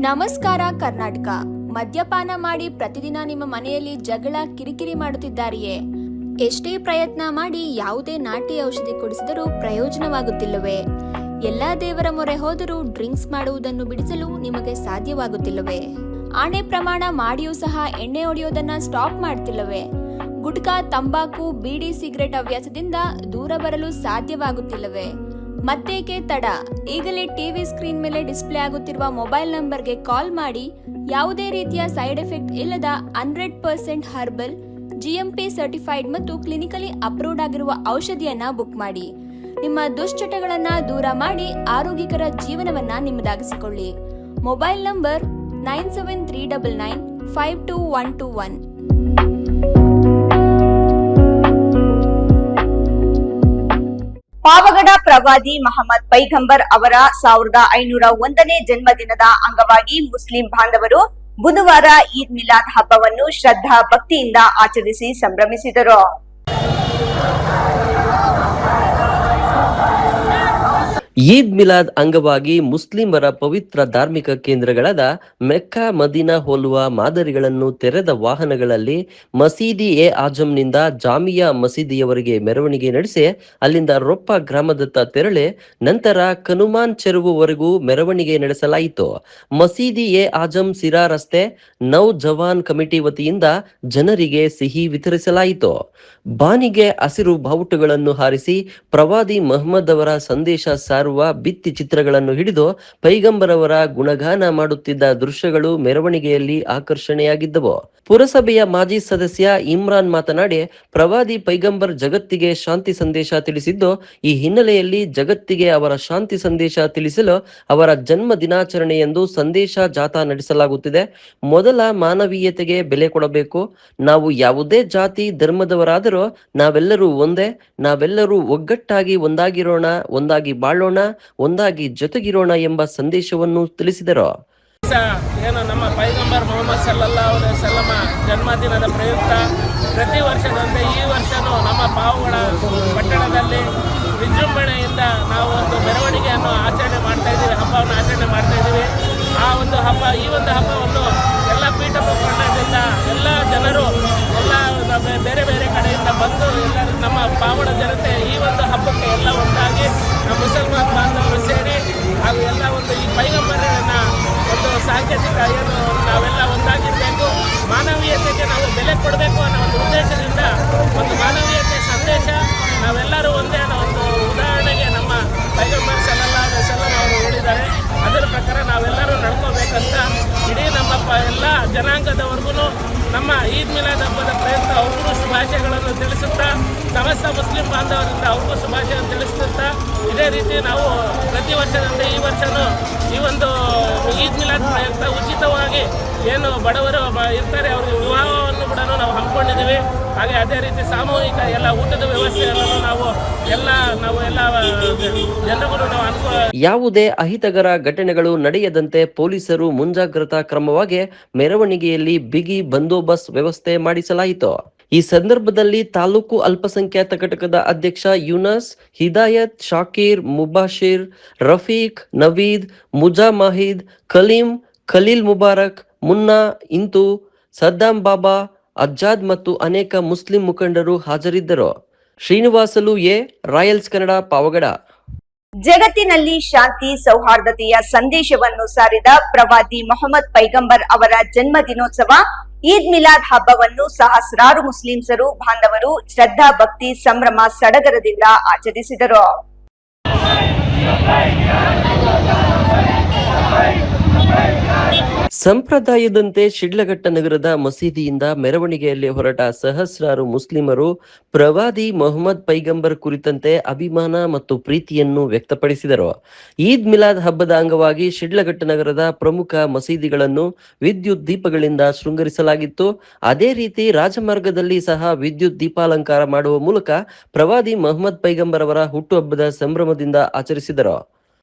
ನಮಸ್ಕಾರ ಕರ್ನಾಟಕ. ಮದ್ಯಪಾನ ಮಾಡಿ ಪ್ರತಿದಿನ ನಿಮ್ಮ ಮನೆಯಲ್ಲಿ ಜಗಳ ಕಿರಿಕಿರಿ ಮಾಡುತ್ತಿದ್ದಾರೆಯೇ? ಎಷ್ಟೇ ಪ್ರಯತ್ನ ಮಾಡಿ ಯಾವುದೇ ನಾಟಿ ಔಷಧಿ ಕುಡಿಸಿದರೂ ಪ್ರಯೋಜನವಾಗುತ್ತಿಲ್ಲವೇ? ಎಲ್ಲಾ ದೇವರ ಮೊರೆ ಹೋದರೂ ಡ್ರಿಂಕ್ಸ್ ಮಾಡುವುದನ್ನು ಬಿಡಿಸಲು ನಿಮಗೆ ಸಾಧ್ಯವಾಗುತ್ತಿಲ್ಲವೇ? ಆಣೆ ಪ್ರಮಾಣ ಮಾಡಿಯೂ ಸಹ ಎಣ್ಣೆ ಹೊಡೆಯೋದನ್ನ ಸ್ಟಾಪ್ ಮಾಡ್ತಿಲ್ಲವೇ? ಗುಟ್ಕಾ, ತಂಬಾಕು, ಬೀಡಿ, ಸಿಗರೆಟ್ ಹವ್ಯಾಸದಿಂದ ದೂರ ಬರಲು ಸಾಧ್ಯವಾಗುತ್ತಿಲ್ಲವೇ? ಮತ್ತೇಕೆ ತಡ? ಈಗಲೇ ಟಿವಿ ಸ್ಕ್ರೀನ್ ಮೇಲೆ ಡಿಸ್ಪ್ಲೇ ಆಗುತ್ತಿರುವ ಮೊಬೈಲ್ ನಂಬರ್ಗೆ ಕಾಲ್ ಮಾಡಿ ಯಾವುದೇ ರೀತಿಯ ಸೈಡ್ ಎಫೆಕ್ಟ್ ಇಲ್ಲದ 100% ಹರ್ಬಲ್, GMP ಸರ್ಟಿಫೈಡ್ ಮತ್ತು ಕ್ಲಿನಿಕಲಿ ಅಪ್ರೂವ್ಡ್ ಆಗಿರುವ ಔಷಧಿಯನ್ನ ಬುಕ್ ಮಾಡಿ. ನಿಮ್ಮ ದುಶ್ಚಟಗಳನ್ನ ದೂರ ಮಾಡಿ ಆರೋಗ್ಯಕರ ಜೀವನವನ್ನ ನಿಮ್ಮದಾಗಿಸಿಕೊಳ್ಳಿ. Mobile number 9739952121. ಪಾವಗಡ ಪ್ರವಾದಿ ಮಹಮ್ಮದ್ ಪೈಗಂಬರ್ ಅವರ 1501ನೇ ಜನ್ಮದಿನದ ಅಂಗವಾಗಿ ಮುಸ್ಲಿಂ ಬಾಂಧವರು ಬುಧವಾರ ಈದ್ ಮಿಲಾದ್ ಹಬ್ಬವನ್ನು ಶ್ರದ್ಧಾ ಭಕ್ತಿಯಿಂದ ಆಚರಿಸಿ ಸಂಭ್ರಮಿಸಿದರು. ಈದ್ ಮಿಲಾದ್ ಅಂಗವಾಗಿ ಮುಸ್ಲಿಮರ ಪವಿತ್ರ ಧಾರ್ಮಿಕ ಕೇಂದ್ರಗಳಾದ ಮೆಕ್ಕಾ, ಮದೀನಾ ಹೋಲುವ ಮಾದರಿಗಳನ್ನು ತೆರೆದ ವಾಹನಗಳಲ್ಲಿ ಮಸೀದಿ ಎ ಆಜಂನಿಂದ ಜಾಮಿಯಾ ಮಸೀದಿಯವರೆಗೆ ಮೆರವಣಿಗೆ ನಡೆಸಿ ಅಲ್ಲಿಂದ ರೊಪ್ಪ ಗ್ರಾಮದತ್ತ ತೆರಳಿ ನಂತರ ಕನುಮಾನ್ ಚೆರುವುವರೆಗೂ ಮೆರವಣಿಗೆ ನಡೆಸಲಾಯಿತು. ಮಸೀದಿ ಎ ಆಜಂ ಸಿರಾ ರಸ್ತೆ ನೌ ಜವಾನ್ ಕಮಿಟಿ ವತಿಯಿಂದ ಜನರಿಗೆ ಸಿಹಿ ವಿತರಿಸಲಾಯಿತು. ಬಾನಿಗೆ ಹಸಿರು ಬಾವುಟಗಳನ್ನು ಹಾರಿಸಿ ಪ್ರವಾದಿ ಮಹಮ್ಮದ್ ಅವರ ಸಂದೇಶ ಸಾರುವ ಭಿತ್ತಿ ಚಿತ್ರಗಳನ್ನು ಹಿಡಿದು ಪೈಗಂಬರವರ ಗುಣಗಾನ ಮಾಡುತ್ತಿದ್ದ ದೃಶ್ಯಗಳು ಮೆರವಣಿಗೆಯಲ್ಲಿ ಆಕರ್ಷಣೆಯಾಗಿದ್ದವು. ಪುರಸಭೆಯ ಮಾಜಿ ಸದಸ್ಯ ಇಮ್ರಾನ್ ಮಾತನಾಡಿ, ಪ್ರವಾದಿ ಪೈಗಂಬರ್ ಜಗತ್ತಿಗೆ ಶಾಂತಿ ಸಂದೇಶ ತಿಳಿಸಿದ್ದು, ಈ ಹಿನ್ನೆಲೆಯಲ್ಲಿ ಜಗತ್ತಿಗೆ ಅವರ ಶಾಂತಿ ಸಂದೇಶ ತಿಳಿಸಲು ಅವರ ಜನ್ಮ ದಿನಾಚರಣೆ ಎಂದು ಸಂದೇಶ ಜಾಥಾ ನಡೆಸಲಾಗುತ್ತಿದೆ. ಮೊದಲ ಮಾನವೀಯತೆಗೆ ಬೆಲೆ ಕೊಡಬೇಕು. ನಾವು ಯಾವುದೇ ಜಾತಿ ಧರ್ಮದವರಾದರೂ ನಾವೆಲ್ಲರೂ ಒಂದೇ. ನಾವೆಲ್ಲರೂ ಒಗ್ಗಟ್ಟಾಗಿ ಒಂದಾಗಿರೋಣ, ಒಂದಾಗಿ ಬಾಳೋಣ, ಒಂದಾಗಿ ಜೊತೆಗಿರೋಣ ಎಂಬ ಸಂದೇಶವನ್ನು ತಿಳಿಸಿದರು. ಏನು ನಮ್ಮ ಪೈಗಂಬರ್ ಮೊಹಮ್ಮದ್ ಸಲ್ಲಲ್ಲಾಹು ಅಲೈಹಿ ವಸಲ್ಲಮ ಜನ್ಮದಿನದ ಪ್ರಯುಕ್ತ ಪ್ರತಿ ವರ್ಷದಂತೆ ಈ ವರ್ಷವೂ ನಮ್ಮ ಪಾವಗಡ ಪಟ್ಟಣದಲ್ಲಿ ವಿಜೃಂಭಣೆಯಿಂದ ನಾವು ಒಂದು ಮೆರವಣಿಗೆಯನ್ನು ಆಚರಣೆ ಮಾಡ್ತಾ ಇದ್ದೀವಿ, ಹಬ್ಬವನ್ನು ಆಚರಣೆ ಮಾಡ್ತಾ ಇದ್ದೀವಿ. ಆ ಒಂದು ಹಬ್ಬ, ಈ ಒಂದು ಹಬ್ಬವನ್ನು ಎಲ್ಲ ಪೀಠ ಮುಖಂಡರಿಂದ ಎಲ್ಲ ಜನರು ಎಲ್ಲ ಬೇರೆ ಬೇರೆ ಕಡೆಯಿಂದ ಬಂದು ಎಲ್ಲರೂ ನಮ್ಮ ಪಾವಗಡ ಜನತೆ ಈ ಒಂದು ಹಬ್ಬಕ್ಕೆ ಎಲ್ಲ ಒಂದಾಗಿ ನಮ್ಮ ಮುಸಲ್ಮಾನ್ ಬಾಂಧವರು ಸೇರಿ ಹಾಗೂ ಎಲ್ಲ ಒಂದು ಈ ಪೈಗಂಬರನ್ನ ಒಂದು ಸಾಂಕೇತಿಕ ಏನು ನಾವೆಲ್ಲ ಒಂದಾಗಿರಬೇಕು, ಮಾನವೀಯತೆಗೆ ನಾವು ಬೆಲೆ ಕೊಡಬೇಕು ಅನ್ನೋ ಒಂದು ಉದ್ದೇಶದಿಂದ ಒಂದು ಮಾನವೀಯತೆ ಸಂದೇಶ ನಾವೆಲ್ಲರೂ ಒಂದೇ ಅನ್ನೋ ಒಂದು ಉದಾಹರಣೆಗೆ ನಮ್ಮ ಪೈಗಂಬರ್ ಸಲ್ಲಲ್ಲಾಹು ಅಲೈಹಿ ವಸಲ್ಲಂ ಅವರು ಹೇಳಿದ್ದಾರೆ. ಅದರ ಪ್ರಕಾರ ನಾವೆಲ್ಲರೂ ನಡ್ಕೋಬೇಕಂತ ಇಡೀ ನಮ್ಮ ಎಲ್ಲ ಜನಾಂಗದವರೆಗೂ ನಮ್ಮ ಈದ್ ಮಿಲಾದ್ ಹಬ್ಬದ ಪ್ರಯುಕ್ತ ಅವ್ರಿಗೂ ಶುಭಾಶಯಗಳನ್ನು ತಿಳಿಸುತ್ತಾ, ಸಮಸ್ತ ಮುಸ್ಲಿಂ ಬಾಂಧವರಿಂದ ಅವ್ರಿಗೂ ಶುಭಾಶಯ ತಿಳಿಸುತ್ತಾ, ಇದೇ ರೀತಿ ನಾವು ಪ್ರತಿ ವರ್ಷದಂತೆ ಈ ವರ್ಷವೂ ಈ ಒಂದು ಈದ್ ಮಿಲಾದ್ ಪ್ರಯುಕ್ತ ಉಚಿತವಾಗಿ ಏನು ಬಡವರು ಇರ್ತಾರೆ ಅವ್ರಿಗೆ ವಿವಾಹವನ್ನು ಕೂಡ ನಾವು ಹಮ್ಮಿಕೊಂಡಿದ್ದೀವಿ. ಹಾಗೆ ಅದೇ ರೀತಿ ಸಾಮೂಹಿಕ ಎಲ್ಲ ಊಟದ ವ್ಯವಸ್ಥೆಯನ್ನು ನಾವು ಎಲ್ಲ ಜನರಿಗೂ ನಾವು ಅನುಕೂಲ. ಯಾವುದೇ ಅಹಿತಕರ ಘಟನೆಗಳು ನಡೆಯದಂತೆ ಪೊಲೀಸರು ಮುಂಜಾಗ್ರತಾ ಕ್ರಮವಾಗಿ ಮೆರವಣಿಗೆಯಲ್ಲಿ ಬಿಗಿ ಬಂದೋಬಸ್ತ್ ವ್ಯವಸ್ಥೆ ಮಾಡಿಸಲಾಯಿತು. ಈ ಸಂದರ್ಭದಲ್ಲಿ ತಾಲೂಕು ಅಲ್ಪಸಂಖ್ಯಾತ ಘಟಕದ ಅಧ್ಯಕ್ಷ ಯೂನಸ್, ಹಿದಾಯತ್, ಶಾಕೀರ್, ಮುಬಾಶಿರ್, ರಫೀಕ್, ನವೀದ್, ಮುಜಾ ಮಾಹಿದ್, ಕಲೀಂ, ಖಲೀಲ್ ಮುಬಾರಕ್, ಮುನ್ನಾ, ಇಂತು, ಸದ್ದಾಂ ಬಾಬಾ, ಅಜ್ಜಾದ್ ಮತ್ತು ಅನೇಕ ಮುಸ್ಲಿಂ ಮುಖಂಡರು ಹಾಜರಿದ್ದರು. Srinivasulu A, royals Kannada, Pavagada. ಜಗತ್ತಿನಲ್ಲಿ ಶಾಂತಿ ಸೌಹಾರ್ದತೆಯ ಸಂದೇಶವನ್ನು ಸಾರಿದ ಪ್ರವಾದಿ ಮೊಹಮ್ಮದ್ ಪೈಗಂಬರ್ ಅವರ ಜನ್ಮ ದಿನೋತ್ಸವ ಈದ್ ಮಿಲಾದ್ ಹಬ್ಬವನ್ನು ಸಹಸ್ರಾರು ಮುಸ್ಲಿಂಸರು ಬಾಂಧವರು ಶ್ರದ್ಧಾ ಭಕ್ತಿ ಸಂಭ್ರಮ ಸಡಗರದಿಂದ ಆಚರಿಸಿದರು. ಸಂಪ್ರದಾಯದಂತೆ ಶಿಡ್ಲಘಟ್ಟ ನಗರದ ಮಸೀದಿಯಿಂದ ಮೆರವಣಿಗೆಯಲ್ಲಿ ಹೊರಟ ಸಹಸ್ರಾರು ಮುಸ್ಲಿಮರು ಪ್ರವಾದಿ ಮೊಹಮ್ಮದ್ ಪೈಗಂಬರ್ ಕುರಿತಂತೆ ಅಭಿಮಾನ ಮತ್ತು ಪ್ರೀತಿಯನ್ನು ವ್ಯಕ್ತಪಡಿಸಿದರು. ಈದ್ ಮಿಲಾದ್ ಹಬ್ಬದ ಅಂಗವಾಗಿ ಶಿಡ್ಲಘಟ್ಟ ನಗರದ ಪ್ರಮುಖ ಮಸೀದಿಗಳನ್ನು ವಿದ್ಯುತ್ ದೀಪಗಳಿಂದ ಶೃಂಗರಿಸಲಾಗಿತ್ತು. ಅದೇ ರೀತಿ ರಾಜಮಾರ್ಗದಲ್ಲಿ ಸಹ ವಿದ್ಯುತ್ ದೀಪಾಲಂಕಾರ ಮಾಡುವ ಮೂಲಕ ಪ್ರವಾದಿ ಮೊಹಮ್ಮದ್ ಪೈಗಂಬರ್ ಅವರ ಹುಟ್ಟುಹಬ್ಬದ ಸಂಭ್ರಮದಿಂದ ಆಚರಿಸಿದರು.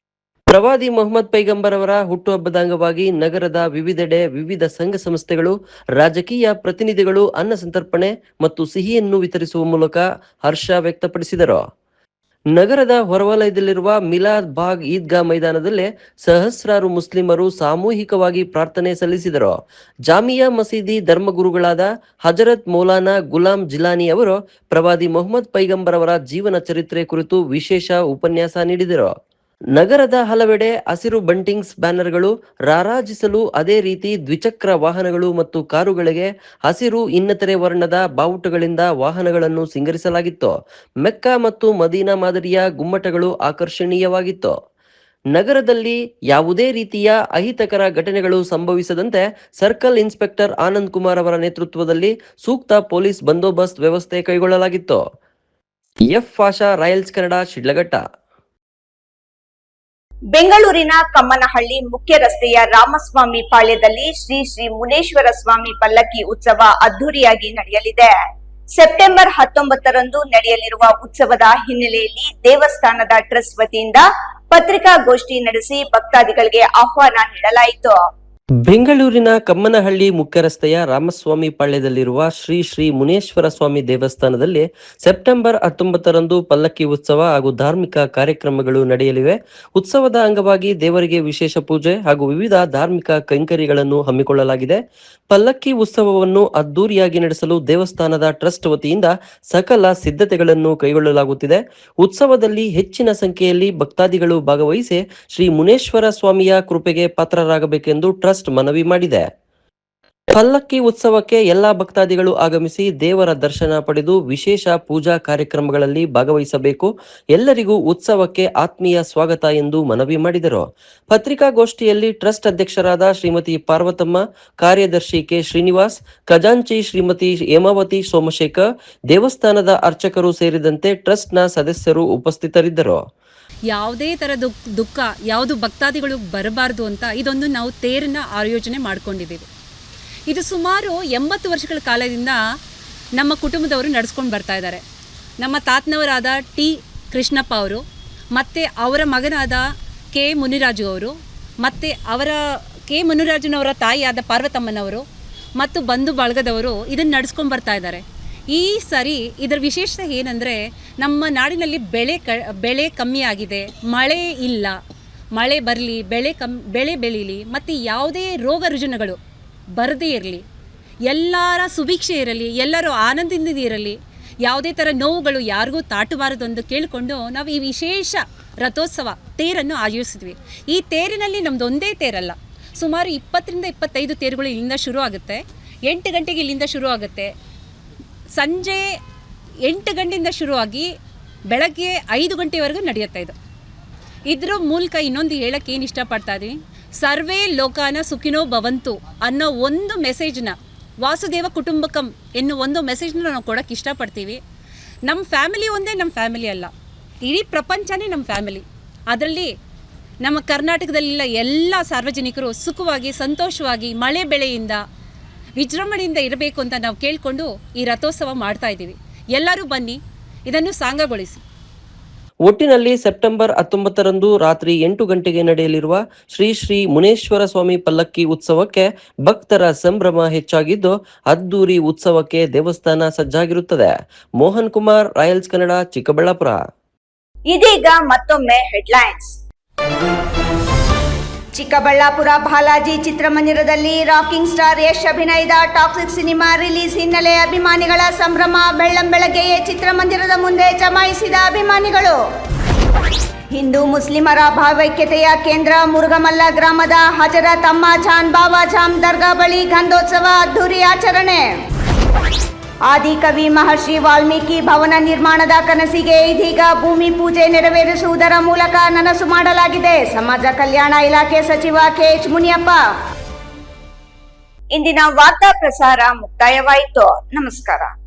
ಪ್ರವಾದಿ ಮೊಹಮ್ಮದ್ ಪೈಗಂಬರ್ ಅವರ ಹುಟ್ಟುಹಬ್ಬದ ಅಂಗವಾಗಿ ನಗರದ ವಿವಿಧೆಡೆ ವಿವಿಧ ಸಂಘ ಸಂಸ್ಥೆಗಳು, ರಾಜಕೀಯ ಪ್ರತಿನಿಧಿಗಳು ಅನ್ನ ಸಂತರ್ಪಣೆ ಮತ್ತು ಸಿಹಿಯನ್ನು ವಿತರಿಸುವ ಮೂಲಕ ಹರ್ಷ ವ್ಯಕ್ತಪಡಿಸಿದರು. ನಗರದ ಹೊರವಲಯದಲ್ಲಿರುವ ಮಿಲಾದ್ ಬಾಗ್ ಈದ್ಗಾ ಮೈದಾನದಲ್ಲೇ ಸಹಸ್ರಾರು ಮುಸ್ಲಿಮರು ಸಾಮೂಹಿಕವಾಗಿ ಪ್ರಾರ್ಥನೆ ಸಲ್ಲಿಸಿದರು. ಜಾಮಿಯಾ ಮಸೀದಿ ಧರ್ಮಗುರುಗಳಾದ ಹಜರತ್ ಮೌಲಾನಾ ಗುಲಾಂ ಜಿಲಾನಿ ಅವರು ಪ್ರವಾದಿ ಮೊಹಮ್ಮದ್ ಪೈಗಂಬರ್ ಅವರ ಜೀವನ ಚರಿತ್ರೆ ಕುರಿತು ವಿಶೇಷ ಉಪನ್ಯಾಸ ನೀಡಿದರು. ನಗರದ ಹಲವೆಡೆ ಹಸಿರು ಬಂಟಿಂಗ್ಸ್ ಬ್ಯಾನರ್ಗಳು ರಾರಾಜಿಸಲು, ಅದೇ ರೀತಿ ದ್ವಿಚಕ್ರ ವಾಹನಗಳು ಮತ್ತು ಕಾರುಗಳಿಗೆ ಹಸಿರು ಇನ್ನಿತರೆ ವರ್ಣದ ಬಾವುಟಗಳಿಂದ ವಾಹನಗಳನ್ನು ಸಿಂಗರಿಸಲಾಗಿತ್ತು. ಮೆಕ್ಕಾ ಮತ್ತು ಮದೀನಾ ಮಾದರಿಯ ಗುಮ್ಮಟಗಳು ಆಕರ್ಷಣೀಯವಾಗಿತ್ತು. ನಗರದಲ್ಲಿ ಯಾವುದೇ ರೀತಿಯ ಅಹಿತಕರ ಘಟನೆಗಳು ಸಂಭವಿಸದಂತೆ ಸರ್ಕಲ್ ಇನ್ಸ್ಪೆಕ್ಟರ್ ಆನಂದ್ ಕುಮಾರ್ ಅವರ ನೇತೃತ್ವದಲ್ಲಿ ಸೂಕ್ತ ಪೊಲೀಸ್ ಬಂದೋಬಸ್ತ್ ವ್ಯವಸ್ಥೆ ಕೈಗೊಳ್ಳಲಾಗಿತ್ತು. ಎಫ್ ಆಶಾ, ರಾಯಲ್ಸ್ ಕನ್ನಡ, ಶಿಡ್ಲಘಟ್ಟ. ಬೆಂಗಳೂರಿನ ಕಮ್ಮನಹಳ್ಳಿ ಮುಖ್ಯ ರಸ್ತೆಯ ರಾಮಸ್ವಾಮಿ ಪಾಳ್ಯದಲ್ಲಿ ಶ್ರೀ ಶ್ರೀ ಮುನೇಶ್ವರ ಸ್ವಾಮಿ ಪಲ್ಲಕ್ಕಿ ಉತ್ಸವ ಅದ್ದೂರಿಯಾಗಿ ನಡೆಯಲಿದೆ. ಸೆಪ್ಟೆಂಬರ್ 19ರಂದು ನಡೆಯಲಿರುವ ಉತ್ಸವದ ಹಿನ್ನೆಲೆಯಲ್ಲಿ ದೇವಸ್ಥಾನದ ಟ್ರಸ್ಟ್ ವತಿಯಿಂದ ಪತ್ರಿಕಾಗೋಷ್ಠಿ ನಡೆಸಿ ಭಕ್ತಾದಿಗಳಿಗೆ ಆಹ್ವಾನ ನೀಡಲಾಯಿತು. ಬೆಂಗಳೂರಿನ ಕಮ್ಮನಹಳ್ಳಿ ಮುಖ್ಯ ರಸ್ತೆಯ ರಾಮಸ್ವಾಮಿ ಪಾಳ್ಯದಲ್ಲಿರುವ ಶ್ರೀ ಶ್ರೀ ಮುನೇಶ್ವರ ಸ್ವಾಮಿ ದೇವಸ್ಥಾನದಲ್ಲಿ ಸೆಪ್ಟೆಂಬರ್ 19ರಂದು ಪಲ್ಲಕ್ಕಿ ಉತ್ಸವ ಹಾಗೂ ಧಾರ್ಮಿಕ ಕಾರ್ಯಕ್ರಮಗಳು ನಡೆಯಲಿವೆ. ಉತ್ಸವದ ಅಂಗವಾಗಿ ದೇವರಿಗೆ ವಿಶೇಷ ಪೂಜೆ ಹಾಗೂ ವಿವಿಧ ಧಾರ್ಮಿಕ ಕೈಂಕರ್ಯಗಳನ್ನು ಹಮ್ಮಿಕೊಳ್ಳಲಾಗಿದೆ. ಪಲ್ಲಕ್ಕಿ ಉತ್ಸವವನ್ನು ಅದ್ದೂರಿಯಾಗಿ ನಡೆಸಲು ದೇವಸ್ಥಾನದ ಟ್ರಸ್ಟ್ ವತಿಯಿಂದ ಸಕಲ ಸಿದ್ಧತೆಗಳನ್ನು ಕೈಗೊಳ್ಳಲಾಗುತ್ತಿದೆ. ಉತ್ಸವದಲ್ಲಿ ಹೆಚ್ಚಿನ ಸಂಖ್ಯೆಯಲ್ಲಿ ಭಕ್ತಾದಿಗಳು ಭಾಗವಹಿಸಿ ಶ್ರೀ ಮುನೇಶ್ವರ ಸ್ವಾಮಿಯ ಕೃಪೆಗೆ ಪಾತ್ರರಾಗಬೇಕೆಂದು ಟ್ರಸ್ಟ್ ಮನವಿ ಮಾಡಿದೆ. ಪಲ್ಲಕ್ಕಿ ಉತ್ಸವಕ್ಕೆ ಎಲ್ಲಾ ಭಕ್ತಾದಿಗಳು ಆಗಮಿಸಿ ದೇವರ ದರ್ಶನ ಪಡೆದು ವಿಶೇಷ ಪೂಜಾ ಕಾರ್ಯಕ್ರಮಗಳಲ್ಲಿ ಭಾಗವಹಿಸಬೇಕು. ಎಲ್ಲರಿಗೂ ಉತ್ಸವಕ್ಕೆ ಆತ್ಮೀಯ ಸ್ವಾಗತ ಎಂದು ಮನವಿ ಮಾಡಿದರು. ಪತ್ರಿಕಾಗೋಷ್ಠಿಯಲ್ಲಿ ಟ್ರಸ್ಟ್ ಅಧ್ಯಕ್ಷರಾದ ಶ್ರೀಮತಿ ಪಾರ್ವತಮ್ಮ, ಕಾರ್ಯದರ್ಶಿ ಕೆ ಶ್ರೀನಿವಾಸ್, ಖಜಾಂಚಿ ಶ್ರೀಮತಿ ಹೇಮಾವತಿ ಸೋಮಶೇಖರ್, ದೇವಸ್ಥಾನದ ಅರ್ಚಕರು ಸೇರಿದಂತೆ ಟ್ರಸ್ಟ್ನ ಸದಸ್ಯರು ಉಪಸ್ಥಿತರಿದ್ದರು. ಯಾವುದೇ ಥರದ ದುಃಖ ಯಾವುದು ಭಕ್ತಾದಿಗಳು ಬರಬಾರ್ದು ಅಂತ ಇದೊಂದು ನಾವು ತೇರನ್ನ ಆಯೋಜನೆ ಮಾಡ್ಕೊಂಡಿದ್ದೀವಿ. ಇದು ಸುಮಾರು 80 ವರ್ಷಗಳ ಕಾಲದಿಂದ ನಮ್ಮ ಕುಟುಂಬದವರು ನಡೆಸ್ಕೊಂಡು ಬರ್ತಾ ಇದ್ದಾರೆ. ನಮ್ಮ ತಾತನವರಾದ ಟಿ ಕೃಷ್ಣಪ್ಪ ಅವರು ಮತ್ತು ಅವರ ಮಗನಾದ ಕೆ ಮುನಿರಾಜು ಅವರು ಮತ್ತು ಅವರ ಕೆ ಮುನಿರಾಜನವರ ತಾಯಿಯಾದ ಪಾರ್ವತಮ್ಮನವರು ಮತ್ತು ಬಂಧು ಬಳಗದವರು ಇದನ್ನು ನಡೆಸ್ಕೊಂಡು ಬರ್ತಾ ಇದ್ದಾರೆ. ಈ ಸರಿ ಇದರ ವಿಶೇಷತೆ ಏನಂದರೆ, ನಮ್ಮ ನಾಡಿನಲ್ಲಿ ಬೆಳೆ ಕಮ್ಮಿ ಆಗಿದೆ, ಮಳೆ ಇಲ್ಲ, ಮಳೆ ಬರಲಿ, ಬೆಳೆ ಬೆಳೀಲಿ ಮತ್ತು ಯಾವುದೇ ರೋಗ ರುಜಿನಗಳು ಬರದೇ ಇರಲಿ, ಎಲ್ಲರ ಸುಭಿಕ್ಷೆ ಇರಲಿ, ಎಲ್ಲರೂ ಆನಂದದಿಂದ ಇರಲಿ, ಯಾವುದೇ ಥರ ನೋವುಗಳು ಯಾರಿಗೂ ತಾಟಬಾರದು ಎಂದು ಕೇಳಿಕೊಂಡು ನಾವು ಈ ವಿಶೇಷ ರಥೋತ್ಸವ ತೇರನ್ನು ಆಯೋಜಿಸಿದ್ವಿ. ಈ ತೇರಿನಲ್ಲಿ ನಮ್ಮದು ಒಂದೇ ತೇರಲ್ಲ, ಸುಮಾರು 20ರಿಂದ 25 ತೇರುಗಳು ಇಲ್ಲಿಂದ ಶುರು ಆಗುತ್ತೆ. 8 ಗಂಟೆಗೆ ಇಲ್ಲಿಂದ ಶುರು ಆಗುತ್ತೆ. ಸಂಜೆ 8 ಗಂಟೆಯಿಂದ ಶುರುವಾಗಿ ಬೆಳಗ್ಗೆ 5 ಗಂಟೆವರೆಗೂ ನಡೆಯುತ್ತೆ. ಇದ್ರ ಮೂಲಕ ಇನ್ನೊಂದು ಹೇಳಕ್ಕೆ ಏನು ಇಷ್ಟಪಡ್ತಾ ಇದ್ದೀನಿ, ಸರ್ವೇ ಲೋಕಾನ ಸುಖಿನೋ ಭವಂತು ಅನ್ನೋ ಒಂದು ಮೆಸೇಜ್ನ, ವಾಸುದೇವ ಕುಟುಂಬಕಂ ಎನ್ನುವ ಒಂದು ಮೆಸೇಜ್ನ ನಾವು ಕೊಡೋಕ್ಕೆ ಇಷ್ಟಪಡ್ತೀವಿ. ನಮ್ಮ ಫ್ಯಾಮಿಲಿ ಒಂದೇ ನಮ್ಮ ಫ್ಯಾಮಿಲಿ ಅಲ್ಲ, ಇಡೀ ಪ್ರಪಂಚನೇ ನಮ್ಮ ಫ್ಯಾಮಿಲಿ. ಅದರಲ್ಲಿ ನಮ್ಮ ಕರ್ನಾಟಕದಲ್ಲಿಲ್ಲ ಎಲ್ಲ ಸಾರ್ವಜನಿಕರು ಸುಖವಾಗಿ, ಸಂತೋಷವಾಗಿ, ಮಳೆ ಬೆಳೆಯಿಂದ, ವಿಜೃಂಭಣೆಯಿಂದ ಇರಬೇಕು ಅಂತ ನಾವು ಕೇಳಿಕೊಂಡು ಈ ರಥೋತ್ಸವ ಮಾಡ್ತಾ ಇದ್ದೀವಿ. ಎಲ್ಲರೂ ಬನ್ನಿ, ಇದನ್ನು ಸಾಂಗಗೊಳಿಸಿ. ಒಟ್ಟಿನಲ್ಲಿ ಸೆಪ್ಟೆಂಬರ್ 19ರಂದು ರಾತ್ರಿ 8 ಗಂಟೆಗೆ ನಡೆಯಲಿರುವ ಶ್ರೀ ಶ್ರೀ ಮುನೇಶ್ವರ ಸ್ವಾಮಿ ಪಲ್ಲಕ್ಕಿ ಉತ್ಸವಕ್ಕೆ ಭಕ್ತರ ಸಂಭ್ರಮ ಹೆಚ್ಚಾಗಿದ್ದು ಅದ್ದೂರಿ ಉತ್ಸವಕ್ಕೆ ದೇವಸ್ಥಾನ ಸಜ್ಜಾಗಿರುತ್ತದೆ. ಮೋಹನ್ ಕುಮಾರ್, ರಾಯಲ್ಸ್ ಕನ್ನಡ, ಚಿಕ್ಕಬಳ್ಳಾಪುರ. ಇದೀಗ ಮತ್ತೊಮ್ಮೆ ಹೆಡ್ಲೈನ್ಸ್. ಚಿಕ್ಕಬಳ್ಳಾಪುರ ಬಾಲಾಜಿ ಚಿತ್ರಮಂದಿರದಲ್ಲಿ ರಾಕಿಂಗ್ ಸ್ಟಾರ್ ಯಶ್ ಅಭಿನಯದ ಟಾಕ್ಸಿಕ್ ಸಿನಿಮಾ ರಿಲೀಸ್ ಹಿನ್ನೆಲೆ ಅಭಿಮಾನಿಗಳ ಸಂಭ್ರಮ. ಬೆಳ್ಳಂಬೆಳಗ್ಗೆಯೇ ಚಿತ್ರಮಂದಿರದ ಮುಂದೆ ಜಮಾಯಿಸಿದ ಅಭಿಮಾನಿಗಳು. ಹಿಂದೂ ಮುಸ್ಲಿಮರ ಭಾವೈಕ್ಯತೆಯ ಕೇಂದ್ರ ಮುರುಗಮಲ್ಲ ಗ್ರಾಮದ ಹಜರತ್ ಅಮ್ಮಾಜಾನ್ ಬಾವಾಜಾನ್ ದರ್ಗಾ ಬಳಿ ಗಂಧೋತ್ಸವ ಅದ್ದೂರಿ ಆಚರಣೆ. ಆದಿಕವಿ ಮಹರ್ಷಿ ವಾಲ್ಮೀಕಿ ಭವನ ನಿರ್ಮಾಣದ ಕನಸಿಗೆ ಇದೀಗ ಭೂಮಿ ಪೂಜೆ ನೆರವೇರಿಸುವುದರ ಮೂಲಕ ನನಸು ಮಾಡಲಾಗಿದೆ. ಸಮಾಜ ಕಲ್ಯಾಣ ಇಲಾಖೆ ಸಚಿವ ಕೆ.ಎಚ್. ಮುನಿಯಪ್ಪ. ಇಂದಿನ ವಾರ್ತಾ ಪ್ರಸಾರ ಮುಕ್ತಾಯವಾಯಿತು. ನಮಸ್ಕಾರ.